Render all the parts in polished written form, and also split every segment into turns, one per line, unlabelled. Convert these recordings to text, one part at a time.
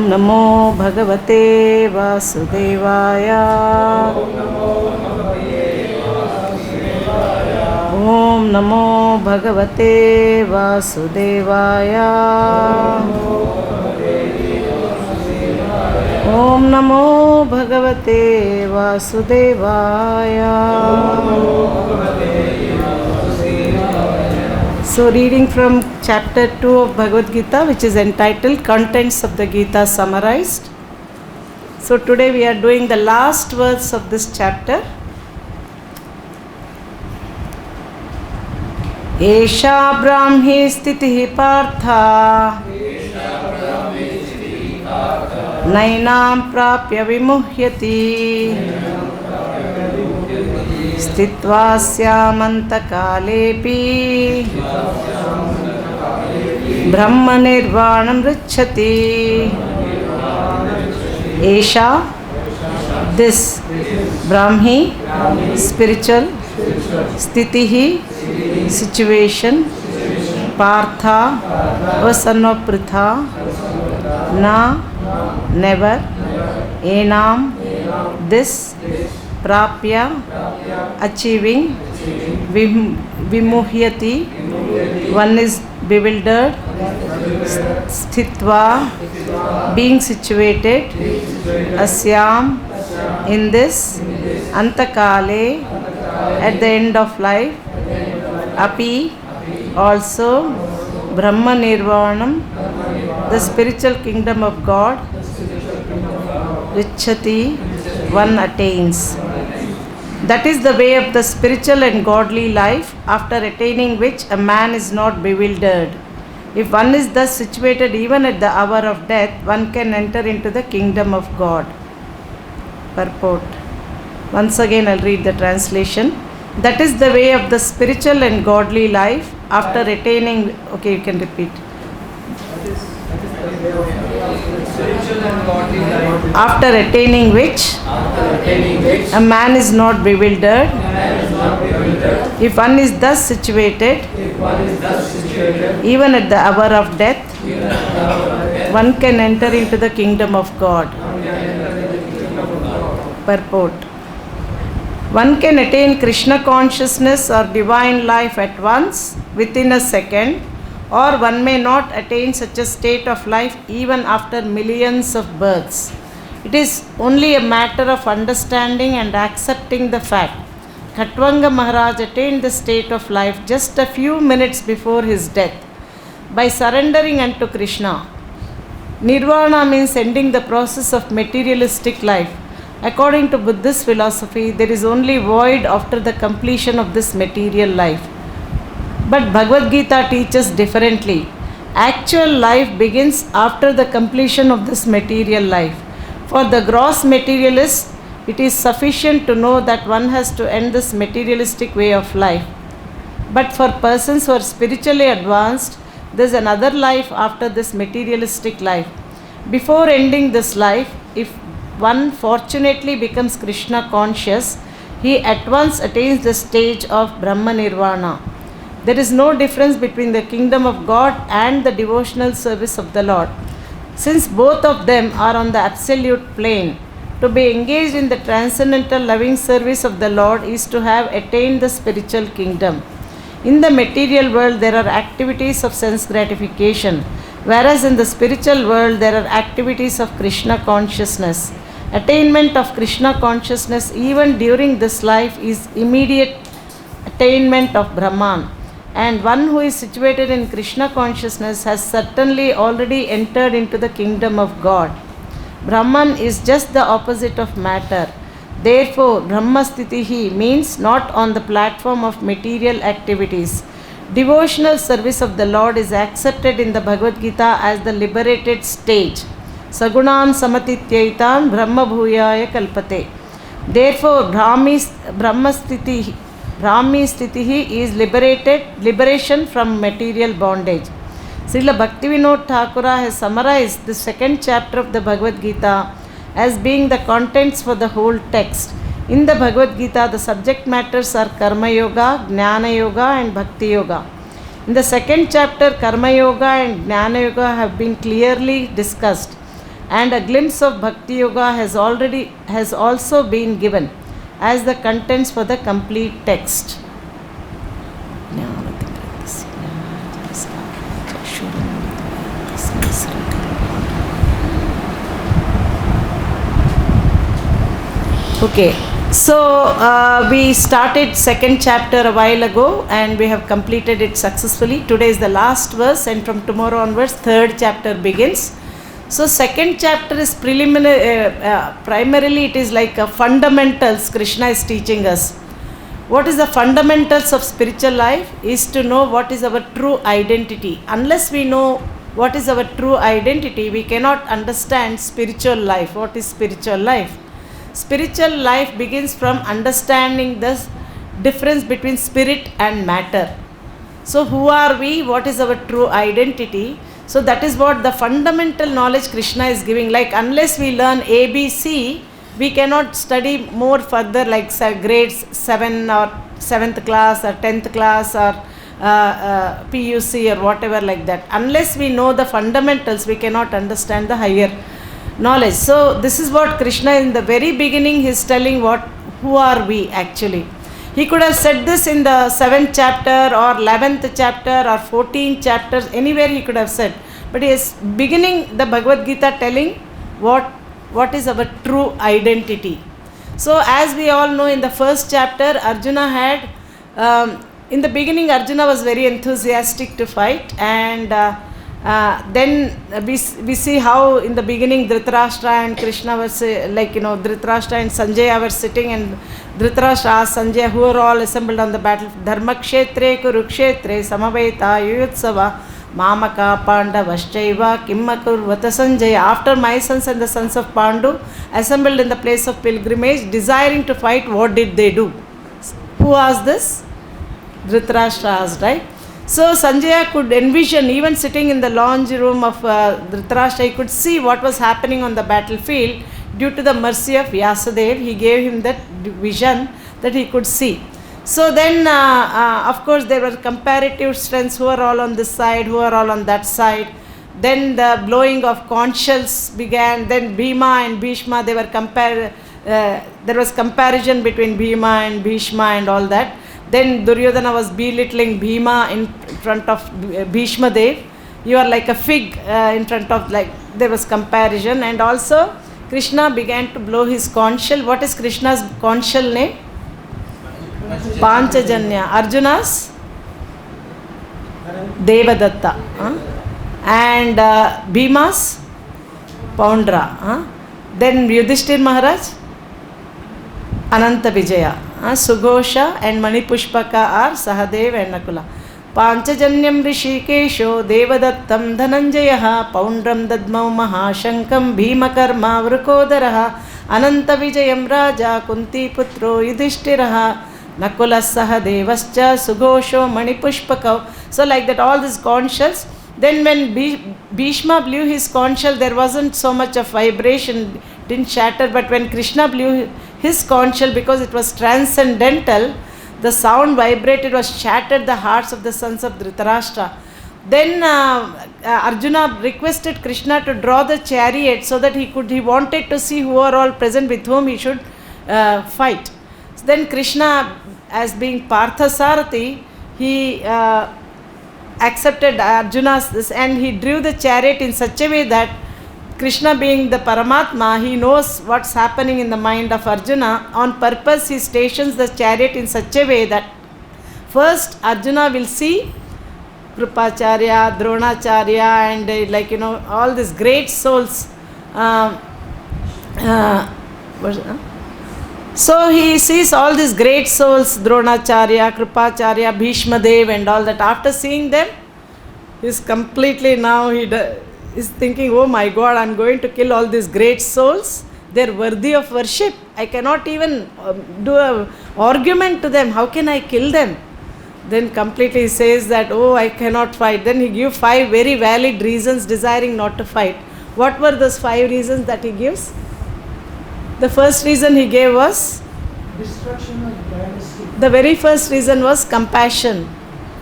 नमो भगवते वासुदेवाय। ॐ नमो भगवते वासुदेवाय। ॐ नमो भगवते वासुदेवाय। So reading from chapter 2 of Bhagavad-gītā, which is entitled Contents of the Gita Summarized. So today we are doing the last verse of this chapter. Esha brahmi sthitiḥ pārtha naināṁ prāpya vimuhyati sthitvāsyām anta-kālepi brahma-nirvāṇam ṛcchati. Esha, this brahmi, spiritual, sthitiḥ, situation, pārtha, a son of Pṛthā, na, never, enām, this, prāpya, achieving, vimuhyati, one is bewildered, sthitvā, being situated, asyām, in this, anta-kāle, at the end of life, api, also, brahma-nirvāṇam, the spiritual kingdom of God, ṛcchati, one attains. That is the way of the spiritual and godly life, after attaining which a man is not bewildered. If one is thus situated even at the hour of death, one can enter into the kingdom of God. Purport. Once again I'll read the translation. That is the way of the spiritual and godly life, after attaining... Okay, you can repeat. After attaining which a man is not bewildered. If one is thus situated even at the hour of death, one can enter into the kingdom of God. Purport. One can attain Krishna consciousness or divine life at once, within a second, or one may not attain such a state of life even after millions of births. It is only a matter of understanding and accepting the fact. Khaṭvāṅga Mahārāja attained the state of life just a few minutes before his death by surrendering unto Krishna. Nirvāṇa means ending the process of materialistic life. According to Buddhist philosophy, there is only void after the completion of this material life. But Bhagavad-gītā teaches differently. Actual life begins after the completion of this material life. For the gross materialist, it is sufficient to know that one has to end this materialistic way of life. But for persons who are spiritually advanced, there is another life after this materialistic life. Before ending this life, if one fortunately becomes Krishna conscious, he at once attains the stage of brahma-nirvāṇa. There is no difference between the kingdom of God and the devotional service of the Lord, since both of them are on the absolute plane. To be engaged in the transcendental loving service of the Lord is to have attained the spiritual kingdom. In the material world there are activities of sense gratification, whereas in the spiritual world there are activities of Krishna consciousness. Attainment of Krishna consciousness even during this life is immediate attainment of Brahman. And one who is situated in Krishna consciousness has certainly already entered into the kingdom of God. Brahman is just the opposite of matter. Therefore, brahma-sthitiḥ means not on the platform of material activities. Devotional service of the Lord is accepted in the Bhagavad-gītā as the liberated stage. Sagunām samatityaitān brahma-bhūyāya kalpate. Therefore, brahma-sthitiḥ is liberation from material bondage. Srila Bhaktivinoda Thakura has summarized the second chapter of the Bhagavad-gītā as being the contents for the whole text. In the Bhagavad-gītā, the subject matters are Karma Yoga, Jnana Yoga and Bhakti Yoga. In the second chapter, Karma Yoga and Jnana Yoga have been clearly discussed. and a glimpse of Bhakti Yoga has also been given as the contents for the complete text. Okay, so we started second chapter a while ago and we have completed it successfully. Today is the last verse and from tomorrow onwards third chapter begins. So second chapter is preliminary, primarily it is like a fundamentals Krishna is teaching us. What is the fundamentals of spiritual life is to know what is our true identity. Unless we know what is our true identity, we cannot understand spiritual life. What is spiritual life? Spiritual life begins from understanding the difference between spirit and matter. So who are we? What is our true identity? So that is what the fundamental knowledge Krishna is giving. Like unless we learn ABC, we cannot study more further like grades 7 or 7th class or 10th class or PUC or whatever like that. Unless we know the fundamentals, we cannot understand the higher knowledge. So this is what Krishna in the very beginning he is telling who are we actually. He could have said this in the 7th chapter or 11th chapter or 14th chapters, anywhere he could have said. But he is beginning the Bhagavad-gītā telling what is our true identity. So as we all know in the first chapter, Arjuna had, in the beginning Arjuna was very enthusiastic to fight, and then we see how in the beginning Dhritarashtra and Krishna was Dhritarashtra and Sanjaya were sitting, and Dhritarashtra asked Sanjaya, who are all assembled on the battle, Dharmakshetre Kurukshetre Samavaita Yuyutsava Mamaka Pandavashchaiva Kimmakurvata Sanjaya. After my sons and the sons of Pandu assembled in the place of pilgrimage, desiring to fight, what did they do? Who asked this? Dhritarashtra asked, right? So Sanjaya could envision, even sitting in the lounge room of Dhritarashtra, he could see what was happening on the battlefield. Due to the mercy of Vyasadeva, he gave him that vision that he could see. So then, of course, there were comparative strengths, who are all on this side, who are all on that side. Then the blowing of conch shells began. Then Bhima and Bhishma, they were there was comparison between Bhima and Bhishma and all that. Then Duryodhana was belittling Bhima in front of Bhishma Dev. You are like a fig in front of, like, there was comparison. And also Krishna began to blow his conch shell. What is Krishna's conch shell name? Panchajanya. Arjuna's Devadatta. And Bhima's Poundra. Then Yudhishthir Maharaj, Ananta Vijaya. Sughosha and Manipushpaka are Sahadev and Nakula. Panchajanyam Rishikesho Devadattam Dhananjayaha Poundram Dadmau Mahashankam Bhimakarma Vrukodaraha Ananta Vijayam Raja Kunti Putro Yudhishthiraha Nakula Sahadevascha Sughosho Manipushpaka. So like that, all these conch shells. Then when Bhishma blew his conch shell, there wasn't so much of vibration, didn't shatter. But when Krishna blew his conch shell, because it was transcendental, the sound vibrated, was shattered the hearts of the sons of Dhritarashtra. Then Arjuna requested Krishna to draw the chariot so that he wanted to see who are all present with whom he should fight. So then Krishna, as being Partha Sarathi, he accepted Arjuna's this, and he drew the chariot in such a way that Krishna, being the Paramatma, he knows what's happening in the mind of Arjuna. On purpose, he stations the chariot in such a way that first Arjuna will see Krupacharya, Dronacharya, and all these great souls. So he sees all these great souls, Dronacharya, Krupacharya, Bhishma Dev and all that. After seeing them, he's completely now, is thinking, oh my God, I'm going to kill all these great souls. They're worthy of worship. I cannot even do an argument to them. How can I kill them? Then completely says that, oh, I cannot fight. Then he gives 5 very valid reasons desiring not to fight. What were those 5 reasons that he gives? The first reason he gave was?
Destruction of dynasty.
The very first reason was compassion.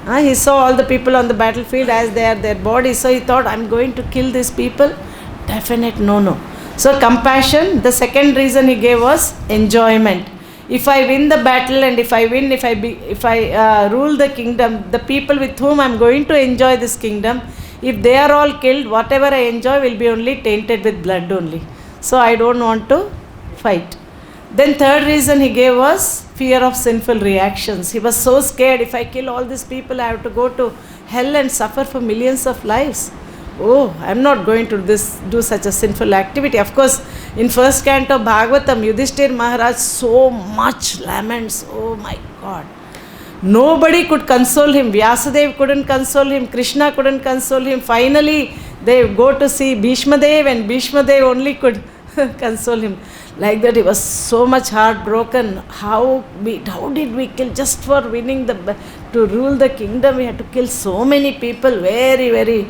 He saw all the people on the battlefield as they are their bodies. So he thought, I'm going to kill these people definite no. So compassion, the second reason he gave was enjoyment. If I win the battle and if I rule the kingdom, the people with whom I am going to enjoy this kingdom, if they are all killed, whatever I enjoy will be only tainted with blood only. So I don't want to fight. Then third reason he gave was fear of sinful reactions. He was so scared, if I kill all these people, I have to go to hell and suffer for millions of lives. Oh, I am not going to do such a sinful activity. Of course, in first canto of Bhagavatam, Yudhishthir Maharaj so much laments. Oh my God. Nobody could console him. Vyasadeva couldn't console him. Krishna couldn't console him. Finally, they go to see Bhishmadev, and Bhishmadev only could console him. Like that, he was so much heartbroken. How did we kill just for winning to rule the kingdom? We had to kill so many people. Very.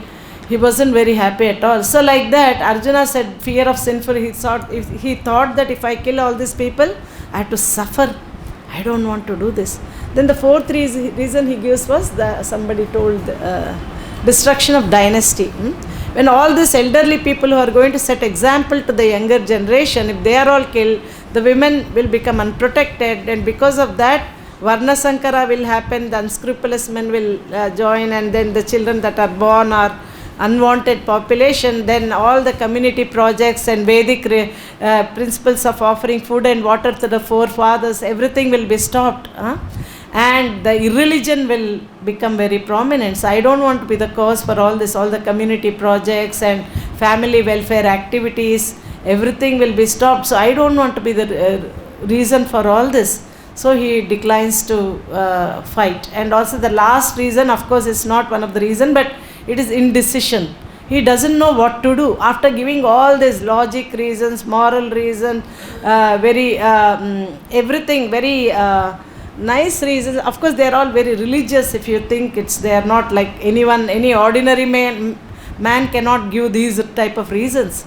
He wasn't very happy at all. So like that, Arjuna said, fear of sinful. He thought that if I kill all these people, I have to suffer. I don't want to do this. Then the fourth reason he gives was somebody told destruction of dynasty. When all these elderly people who are going to set example to the younger generation, if they are all killed, the women will become unprotected, and because of that, Varna Sankara will happen, the unscrupulous men will join, and then the children that are born are unwanted population. Then all the community projects and Vedic principles of offering food and water to the forefathers, everything will be stopped. And the irreligion will become very prominent. So I don't want to be the cause for all this, all the community projects and family welfare activities, everything will be stopped. So I don't want to be the reason for all this. So he declines to fight. And also the last reason, of course, is not one of the reasons, but it is indecision. He doesn't know what to do. After giving all these logic reasons, moral reasons, everything, very nice reasons. Of course, they are all very religious. If you think they are not like any ordinary man cannot give these type of reasons.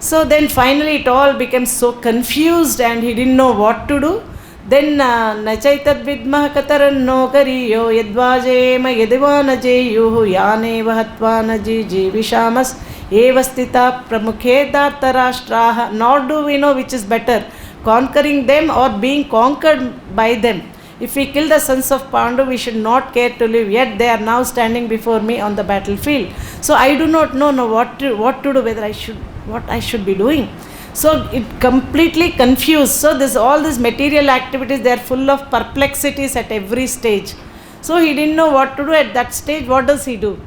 So then finally it all became so confused and he didn't know what to do. Then nachaitat vidmah kataranno kariyo yadvajema yadivana jeyuhu yaneva hatvana jivishamas evastita pramukhe dartarashtraha. Nor do we know which is better, conquering them or being conquered by them. If we kill the sons of Pandu, we should not care to live, yet they are now standing before me on the battlefield. So I do not know what to do, what I should be doing. So it completely confused. So all these material activities, they are full of perplexities at every stage. So he didn't know what to do at that stage. What does he do?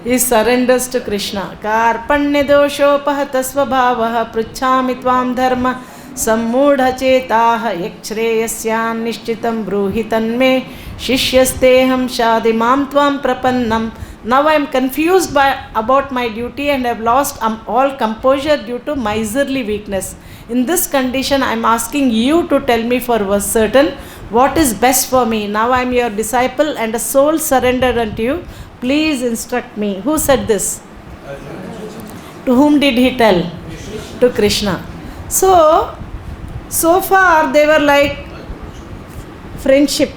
He surrenders to Krishna. Karpanya doshopahata svabhavaha pruchhami tvam dharma sammudha-chetaha yakshreyasyam nishchitam bruhitan me shishyasteham shadimam tvam prapannam. Now I am confused about my duty and have lost all composure due to miserly weakness. In this condition, I am asking you to tell me for certain what is best for me. Now I am your disciple and a soul surrendered unto you. Please instruct me. Who said this? To whom did he tell? To Krishna. So far they were like friendship.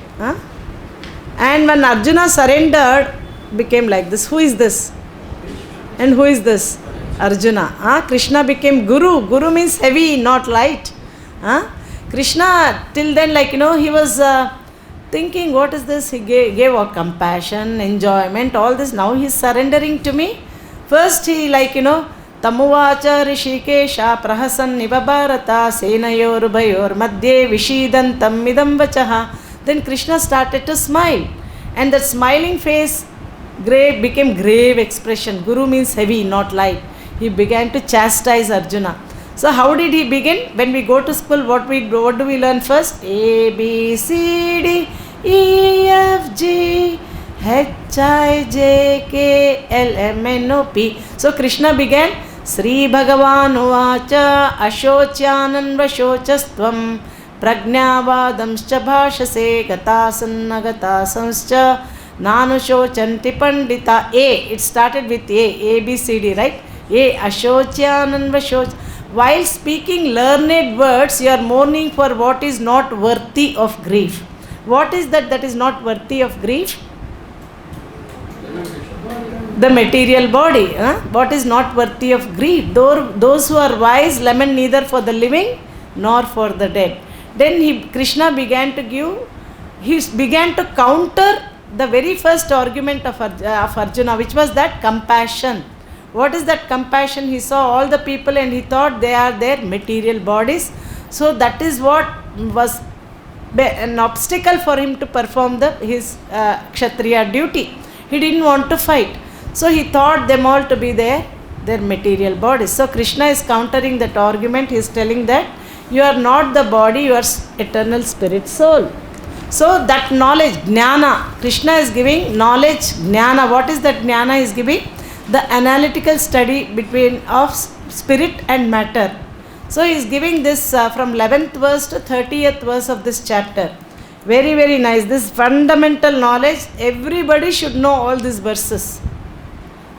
And when Arjuna surrendered, became like this. Who is this? And who is this? Arjuna. Krishna became Guru. Guru means heavy, not light. Krishna, till then, he was thinking, what is this? He gave a compassion, enjoyment, all this. Now he is surrendering to me. First he Tamuvacha Rishikesha Prahasan Nivabharata Senayor Bayor Madhye Vishidantam Midam Vachaha. Then Krishna started to smile. And that smiling face became grave expression. Guru means heavy, not light. He began to chastise Arjuna. So how did he begin? When we go to school, what do we learn first? A, B, C, D, E, F, G, H, I, J, K, L, M, N, O, P. So Krishna began, Sri Bhagavan Uvacha Ashocyanan Vashochastvam Prajnavadamscha Bhashase Gatasanna Gatasanscha Nanushocanti Pandita. A, it started with A, B, C, D, right? A, Ashocyanan Vashoch. While speaking learned words, you are mourning for what is not worthy of grief. What is that is not worthy of grief? the material body. What is not worthy of greed? Those who are wise lament neither for the living nor for the dead. Then Krishna began to counter the very first argument of Arjuna, which was that compassion. What is that compassion? He saw all the people and he thought they are their material bodies. So that is what was an obstacle for him to perform his Kshatriya duty. He didn't want to fight. So he thought them all to be their material bodies. So Krishna is countering that argument. He is telling that you are not the body, you are eternal spirit soul. So that knowledge, jnana, Krishna is giving knowledge, jnana. What is that jnana he is giving? The analytical study of spirit and matter. So he is giving this from 11th verse to 30th verse of this chapter. Very, very nice. This fundamental knowledge, everybody should know all these verses.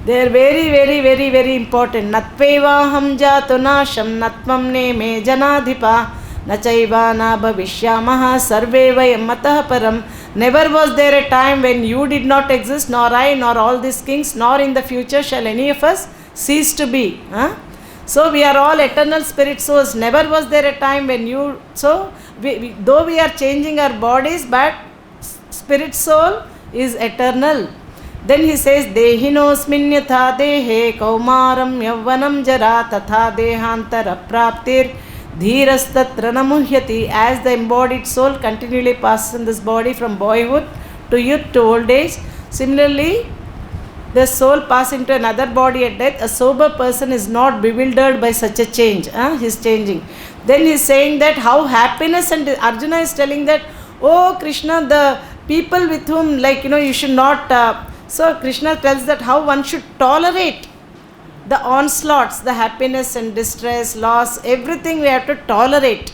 They are very, very, very, very important. Natvevaham jatunasham natvam neme janadhipa nachaiva na bhavishyamaha sarve vayam matah param. Never was there a time when you did not exist, nor I, nor all these kings, nor in the future shall any of us cease to be. So we are all eternal spirit souls. Never was there a time when you... So though we are changing our bodies, but spirit soul is eternal. Then he says, Dehinosmin yatha dehe kaumaram yavvanam jara tatha dehantara praptir dhirastatra namuhyati. As the embodied soul continually passes in this body from boyhood to youth to old age, similarly the soul passes into another body at death. A sober person is not bewildered by such a change. He is changing. Then he is saying that how happiness, and Arjuna is telling that, oh Krishna, the people with whom you should not... So Krishna tells that how one should tolerate the onslaughts, the happiness and distress, loss, everything we have to tolerate.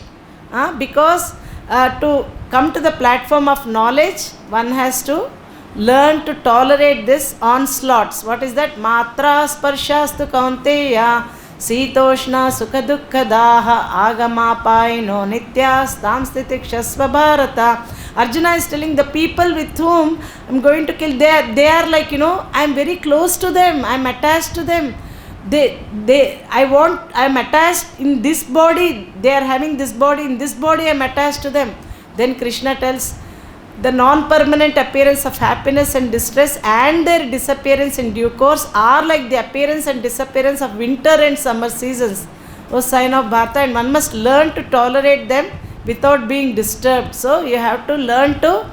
Because to come to the platform of knowledge, one has to learn to tolerate this onslaughts. What is that? Matra sparshastu kaunteya sitoshna sukha dukkha daha agamapaino nityas tam sthitikshasva bharata. Arjuna is telling the people with whom I am going to kill, they are like, I am very close to them, I am attached to them. I am attached in this body, they are having this body, in this body I am attached to them. Then Krishna tells the non-permanent appearance of happiness and distress and their disappearance in due course are like the appearance and disappearance of winter and summer seasons. O sign of Bharata, and one must learn to tolerate them without being disturbed. So you have to learn to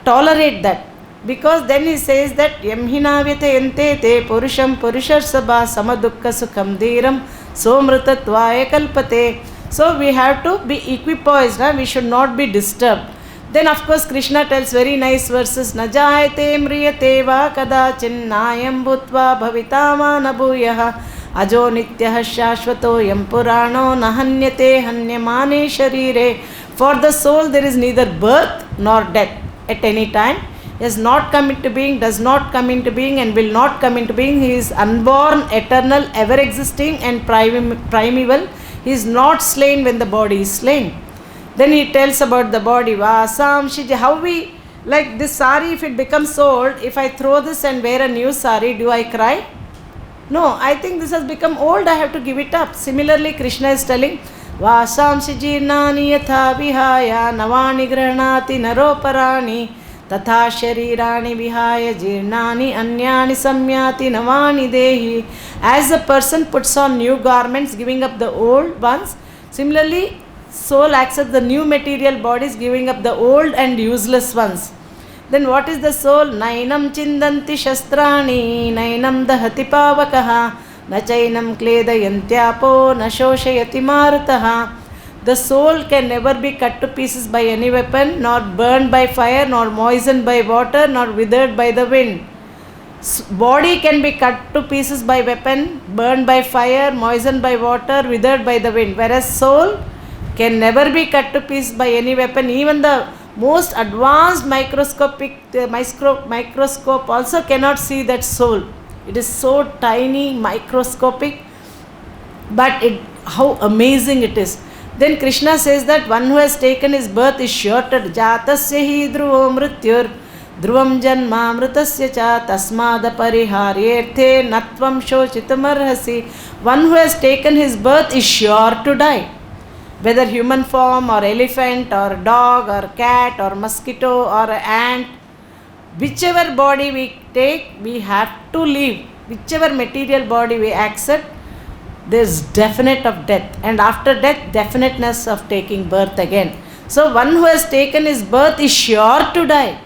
tolerate that. Because then he says that Yamhinavyate yante te purusham purushar-sabha samadukka sukham dhiram somrutatvaya kalpate. So we have to be equipoised, we should not be disturbed. Then of course Krishna tells very nice verses. Najayate mriyate va kadachin nayam bhutva bhavitama nabhuyaha ajo nityah shashvato yam purano nahanyate hanyamane sharire. For the soul there is neither birth nor death at any time. He has not come into being, does not come into being, and will not come into being. He is unborn, eternal, ever existing and primeval. He is not slain when the body is slain. Then he tells about the body. Vasam shiji. How we, like this sari, if it becomes old, if I throw this and wear a new sari, do I cry? No, I think this has become old, I have to give it up. Similarly, Krishna is telling, Vasam shijirnani yatha vihaya navani grahnati naroparani tatha sharirani vihaya jirnani anyani samyati navani dehi. As a person puts on new garments, giving up the old ones, similarly, soul accepts the new material bodies, giving up the old and useless ones. Then what is the soul? Naināṁ chindanti shastrani, naināṁ dahati pavakaha, nachainam kledayantyapo, nashoshayati marutaha. The soul can never be cut to pieces by any weapon, nor burned by fire, nor moistened by water, nor withered by the wind. Body can be cut to pieces by weapon, burned by fire, moistened by water, withered by the wind. Whereas soul can never be cut to pieces by any weapon. Even the most advanced microscope also cannot see that soul. It is so tiny, microscopic, but how amazing it is. Then Krishna says that one who has taken his birth is sure to jatasya hi dhruvo mrityur Dhruvam janma mritasya cha tasmada pariharyerthe natvam shochitamarhasi. One who has taken his birth is sure to die. Whether human form or elephant or dog or cat or mosquito or ant, whichever body we take, we have to leave. Whichever material body we accept, there is definite of death, and after death, definiteness of taking birth again. So one who has taken his birth is sure to die,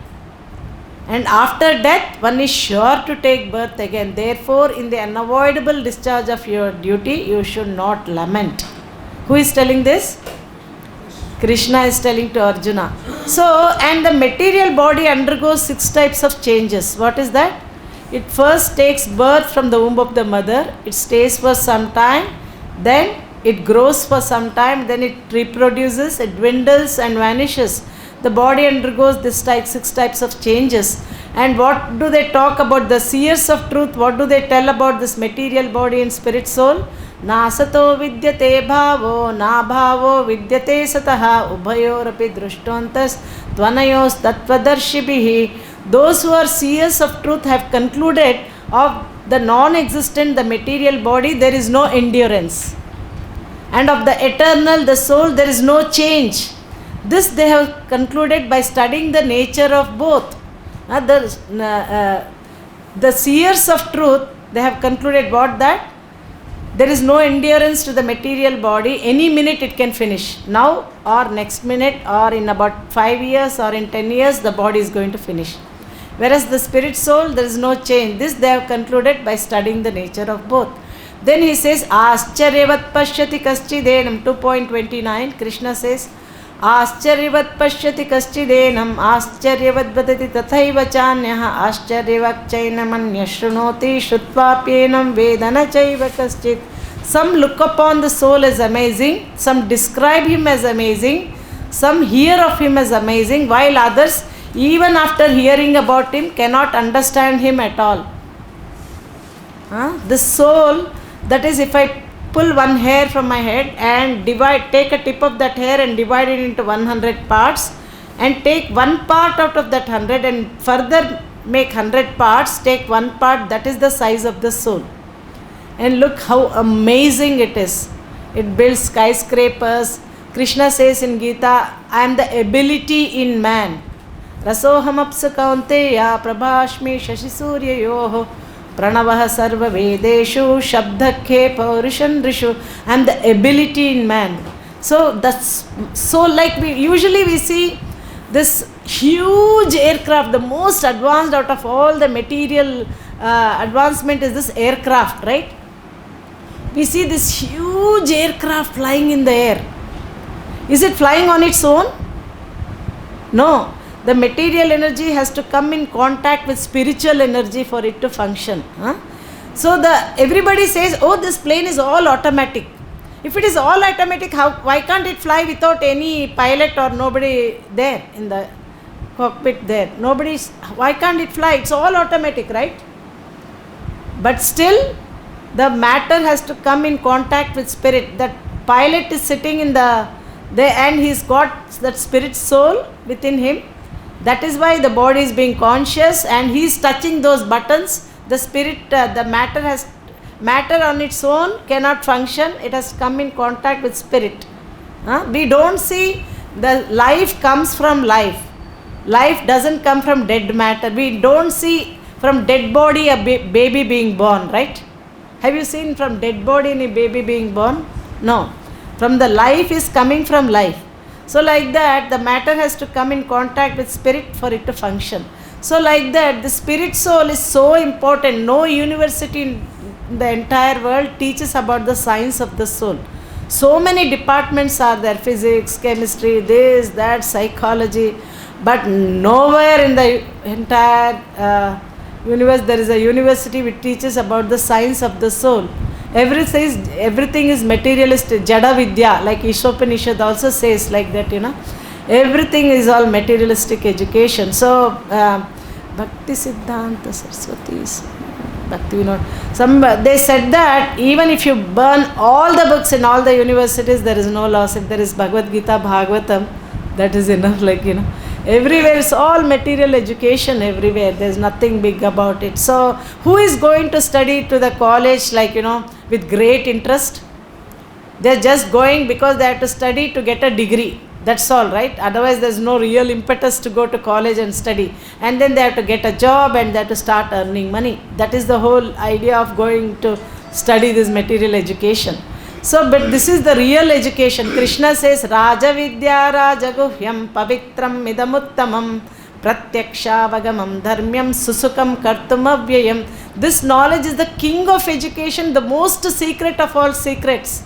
and after death, one is sure to take birth again. Therefore, in the unavoidable discharge of your duty, you should not lament. Who is telling this? Krishna is telling to Arjuna. So, and the material body undergoes 6 types of changes. What is that? It first takes birth from the womb of the mother. It stays for some time. Then it grows for some time. Then it reproduces. It dwindles and vanishes. The body undergoes this 6 types of changes. And what do they talk about? The seers of truth, what do they tell about this material body and spirit soul? Nasato vidyate bhavo, na bhavo vidyate sataha, ubhayorapi drushtvantas, tvanayos tattvadarshibhihi. Those who are seers of truth have concluded of the non-existent, the material body, there is no endurance. And of the eternal, the soul, there is no change. This they have concluded by studying the nature of both. The seers of truth, they have concluded what? That there is no endurance to the material body. Any minute it can finish. Now or next minute or in about 5 years or in 10 years, the body is going to finish. Whereas the spirit soul, there is no change. This they have concluded by studying the nature of both. Then he says, Ascharyavat pashyati kaschidenam, 2.29. Krishna says, Ascharyavat pashyati kaschidenam, Ascharyavat vadati tathaiva chanyaha, Ascharyavat chainam anyashrunoti, shrutvāpyenam vedana chaiva kaschit. Some look upon the soul as amazing, some describe him as amazing, some hear of him as amazing, while others, even after hearing about him, cannot understand him at all. The soul, that is, if I pull one hair from my head and take a tip of that hair and divide it into 100 parts, and take one part out of that 100 and further make 100 parts, take one part, that is the size of the soul. And look how amazing it is. It builds skyscrapers. Krishna says in Gita, I am the ability in man. Rasohamapsa kaunteya prabhashmi shashisuryayoho pranavah sarva vedeshu shabdakhe paurushandrishu. I am the ability in man. So that's so, like we see this huge aircraft, the most advanced out of all the material advancement is this aircraft, right? We see this huge aircraft flying in the air. Is it flying on its own? No. The material energy has to come in contact with spiritual energy for it to function. So everybody says, oh, this plane is all automatic. If it is all automatic, why can't it fly without any pilot or nobody there in the cockpit there? Why can't it fly? It's all automatic, right? But still, the matter has to come in contact with spirit. That pilot is sitting in there and he's got that spirit soul within him. That is why the body is being conscious and he is touching those buttons. The spirit, the matter on its own cannot function. It has come in contact with spirit. We don't see the life comes from life. Life doesn't come from dead matter. We don't see from dead body a baby being born, right? Have you seen from dead body any baby being born? No. From the life is coming from life. So like that, the matter has to come in contact with spirit for it to function. So like that, the spirit soul is so important. No university in the entire world teaches about the science of the soul. So many departments are there, physics, chemistry, this, that, psychology. But nowhere in the entire universe there is a university which teaches about the science of the soul. Everything is materialistic, Jada Vidya, like Ishopanishad also says like that, Everything is all materialistic education. So, Bhakti Siddhanta Saraswati's Bhakti Vinod. They said that even if you burn all the books in all the universities, there is no loss. If there is Bhagavad-gītā, Bhagavatam, that is enough, Everywhere it's all material education everywhere. There's nothing big about it. So who is going to study to the college with great interest? They're just going because they have to study to get a degree. That's all, right? Otherwise there's no real impetus to go to college and study. And then they have to get a job and they have to start earning money. That is the whole idea of going to study this material education. So, but this is the real education. Krishna says, Raja Vidya Raja Guhyam Pavitram Idamuttamam Pratyaksha-vagamam Dharmyam Susukam Kartumavyayam. This knowledge is the king of education, the most secret of all secrets.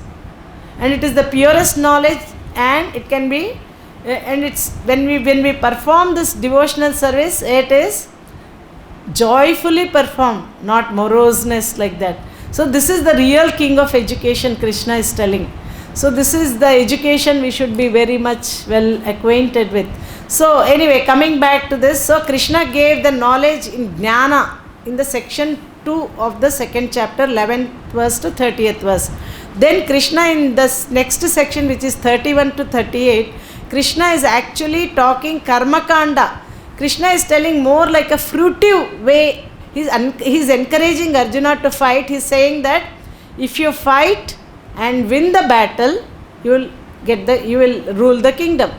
And it is the purest knowledge, and it can be, and it's when we perform this devotional service, it is joyfully performed, not moroseness like that. So this is the real king of education, Krishna is telling. So this is the education we should be very much well acquainted with. So anyway, coming back to this, so Krishna gave the knowledge in Jnana in the section 2 of the second chapter, 11th verse to 30th verse. Then Krishna in this next section, which is 31 to 38, Krishna is actually talking karma kanda. Krishna is telling more like a fruitive way. He's encouraging Arjuna to fight. He's saying that if you fight and win the battle, you will rule the kingdom.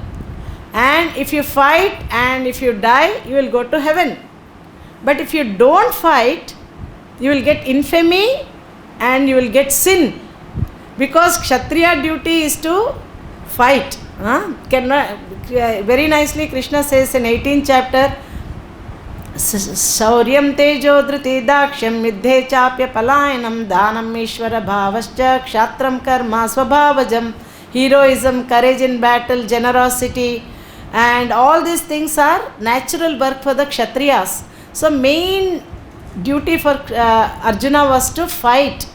And if you fight and if you die, you will go to heaven. But if you don't fight, you will get infamy and you will get sin. Because Kshatriya duty is to fight. Very nicely Krishna says in 18th chapter, Shauryam tejo dhriti dakshyam middhe chapya palayanam dhanam ishvara bhavascha kshatram karma svabhavajam. Heroism, courage in battle, generosity, and all these things are natural work for the Kshatriyas. So main duty for Arjuna was to fight,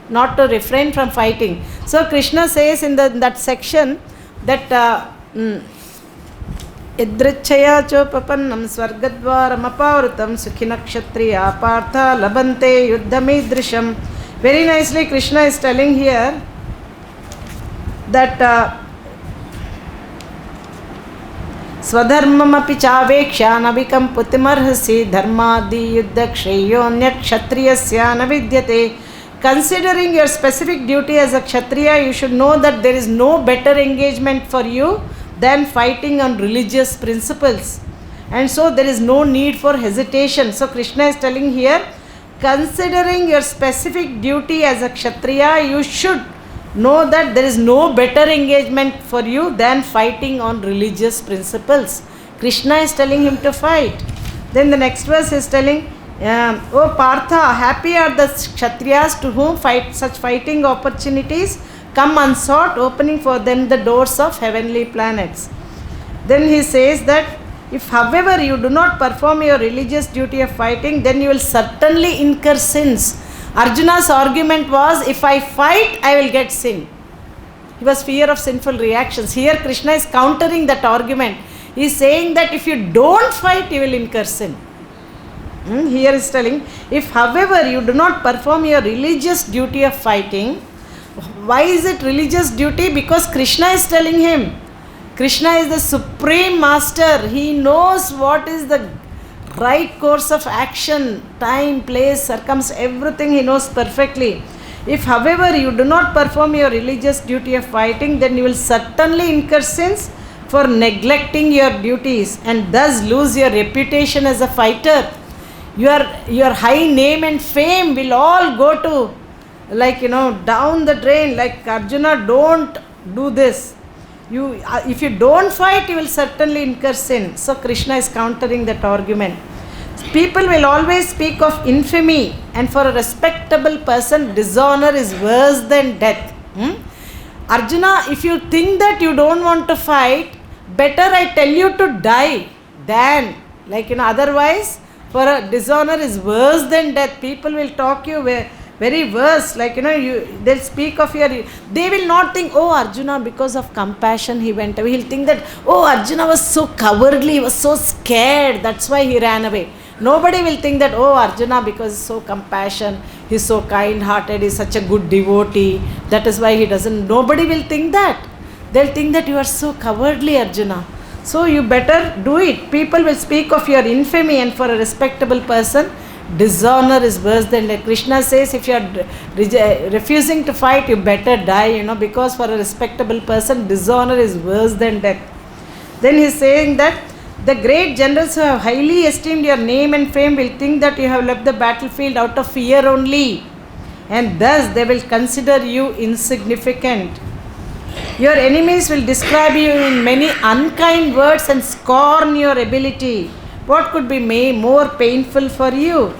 not to refrain from fighting. So Krishna says in that section that Idrichaya chopapannam swargadvaram apavrutam sukhina kshatriya pārtha labante yuddhamidrisham. Very nicely Krishna is telling here that swadharmamapi chaveksha navikam putimarhasi dharmadi yuddha kshreyonyat kshatriyasya navidyate. Considering your specific duty as a Kshatriya, you should know that there is no better engagement for you than fighting on religious principles. And so there is no need for hesitation. So Krishna is telling here, considering your specific duty as a Kshatriya, you should know that there is no better engagement for you than fighting on religious principles. Krishna is telling him to fight. Then the next verse is telling, O Partha, happy are the Kshatriyas to whom such fighting opportunities come unsought, opening for them the doors of heavenly planets. Then he says that if however you do not perform your religious duty of fighting, then you will certainly incur sins. Arjuna's argument was, if I fight, I will get sin. He was fear of sinful reactions. Here Krishna is countering that argument. He is saying that if you don't fight, you will incur sin. Here is telling, if however you do not perform your religious duty of fighting, why is it religious duty? Because Krishna is telling him. Krishna is the supreme master. He knows what is the right course of action, time, place, circumstance, everything he knows perfectly. If however you do not perform your religious duty of fighting, then you will certainly incur sins for neglecting your duties and thus lose your reputation as a fighter. Your high name and fame will all go to down the drain. Like Arjuna, don't do this. If you don't fight, you will certainly incur sin. So Krishna is countering that argument. People will always speak of infamy, and for a respectable person, dishonor is worse than death. Arjuna, if you think that you don't want to fight, better I tell you to die than, otherwise, for a dishonor is worse than death. People will talk you very worse, they'll speak of they will not think, oh Arjuna, because of compassion he went away. He'll think that, oh Arjuna was so cowardly, he was so scared, that's why he ran away. Nobody will think that, oh Arjuna, because he's so compassion, he's so kind hearted, he's such a good devotee, that is why he doesn't. Nobody will think that. They'll think that you are so cowardly, Arjuna. So you better do it. People will speak of your infamy, and for a respectable person, dishonor is worse than death. Krishna says if you are refusing to fight, you better die, because for a respectable person, dishonor is worse than death. Then he is saying that the great generals who have highly esteemed your name and fame will think that you have left the battlefield out of fear only, and thus they will consider you insignificant. Your enemies will describe you in many unkind words and scorn your ability. What could be more painful for you?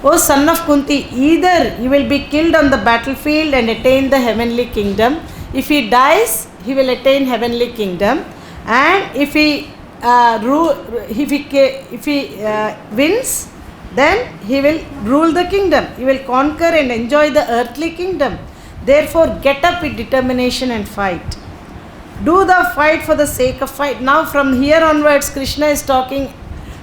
O son of Kunti, either you will be killed on the battlefield and attain the heavenly kingdom. If he dies, he will attain heavenly kingdom, and if he wins, then he will rule the kingdom. He will conquer and enjoy the earthly kingdom. Therefore, get up with determination and fight. Do the fight for the sake of fight. Now, from here onwards, Krishna is talking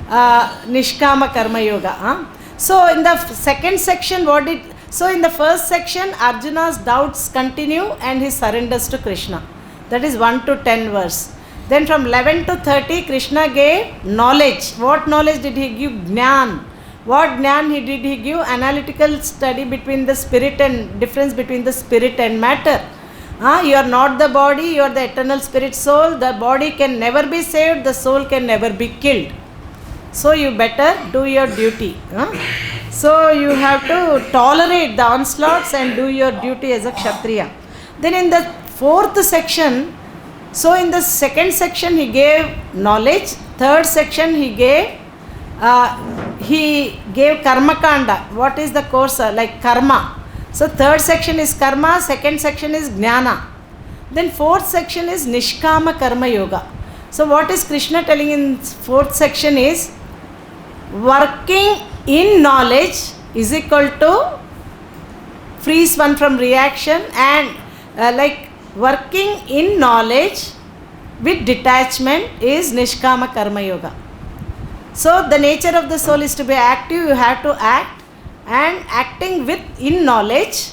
Nishkama Karma Yoga. So, in the second section, in the first section, Arjuna's doubts continue and he surrenders to Krishna. That is 1 to 10 verse. Then from 11 to 30, Krishna gave knowledge. What knowledge did he give? Jnana. What jnana did he give? Analytical study between the spirit and difference between the spirit and matter. You are not the body, you are the eternal spirit soul. The body can never be saved, the soul can never be killed. So you better do your duty. So you have to tolerate the onslaughts and do your duty as a Kshatriya. Then in the fourth section, so in the second section he gave knowledge, third section he gave karma kanda. What is the course? Like karma. So third section is karma, second section is jnana. Then fourth section is nishkama karma yoga. So what is Krishna telling in fourth section is working in knowledge is equal to freeze one from reaction, and like working in knowledge with detachment is nishkama karma yoga. So the nature of the soul is to be active, you have to act, and acting in knowledge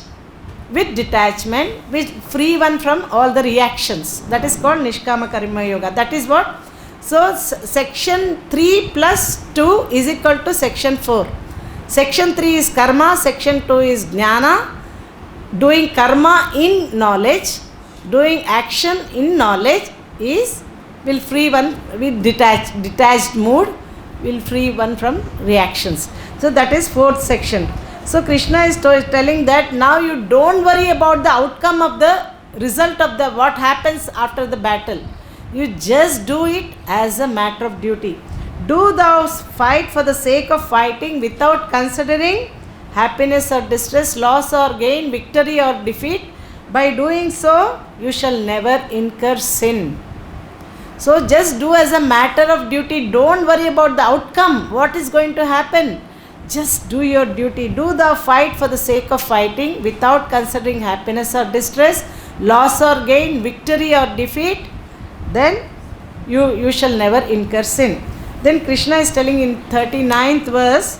with detachment, which free one from all the reactions. That is called Nishkama Karma Yoga. That is what? So section 3 plus 2 is equal to section 4. Section 3 is karma, section 2 is jnana. Doing karma in knowledge, doing action in knowledge will free one with detached mood, will free one from reactions. So that is fourth section. So Krishna is telling that now you don't worry about the outcome of the result of the what happens after the battle. You just do it as a matter of duty. Do thou fight for the sake of fighting without considering happiness or distress, loss or gain, victory or defeat. By doing so, you shall never incur sin. So just do as a matter of duty. Don't worry about the outcome. What is going to happen? Just do your duty. Do the fight for the sake of fighting without considering happiness or distress, loss or gain, victory or defeat. Then you shall never incur sin. Then Krishna is telling in 39th verse,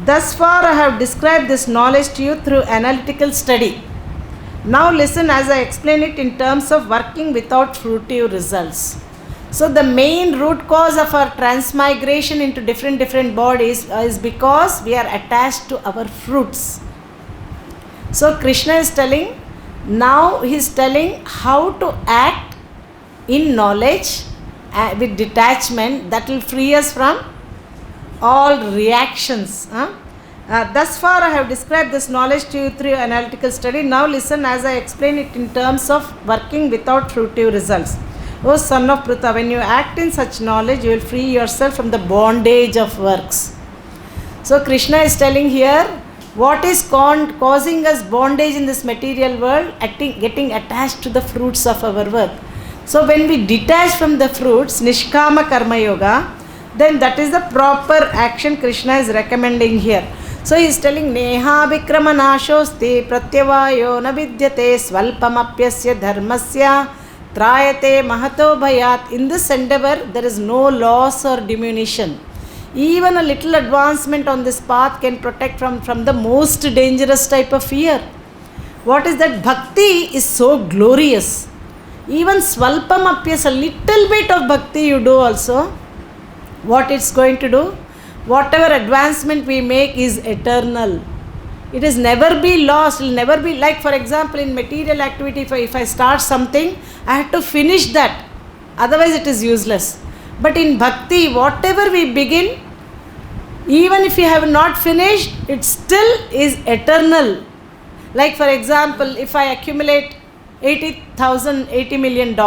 thus far I have described this knowledge to you through analytical study. Now listen as I explain it in terms of working without fruitive results. So the main root cause of our transmigration into different bodies is because we are attached to our fruits. So Krishna is telling, now he is telling how to act in knowledge with detachment that will free us from all reactions. Thus far I have described this knowledge to you through analytical study. Now listen as I explain it in terms of working without fruitive results. O son of Pṛthā, when you act in such knowledge, you will free yourself from the bondage of works. So Krishna is telling here, what is causing us bondage in this material world? Getting attached to the fruits of our work. So when we detach from the fruits, Nishkama Karma Yoga, then that is the proper action Krishna is recommending here. So he is telling, Neha Vikrama Nashosti Pratyavayo na vidyate Svalpamapyasya Dharmasya Trayate Mahato Bhayat. In this endeavor, there is no loss or diminution. Even a little advancement on this path can protect from the most dangerous type of fear. What is that? Bhakti is so glorious. even swalpam apyas, a little bit of bhakti you do also, what it's going to do? Whatever advancement we make is eternal. It is never be lost, it will never be, like for example in material activity, if I start something, I have to finish that, otherwise it is useless. But in bhakti, whatever we begin, even if you have not finished, it still is eternal. Like for example, if I accumulate $80 million,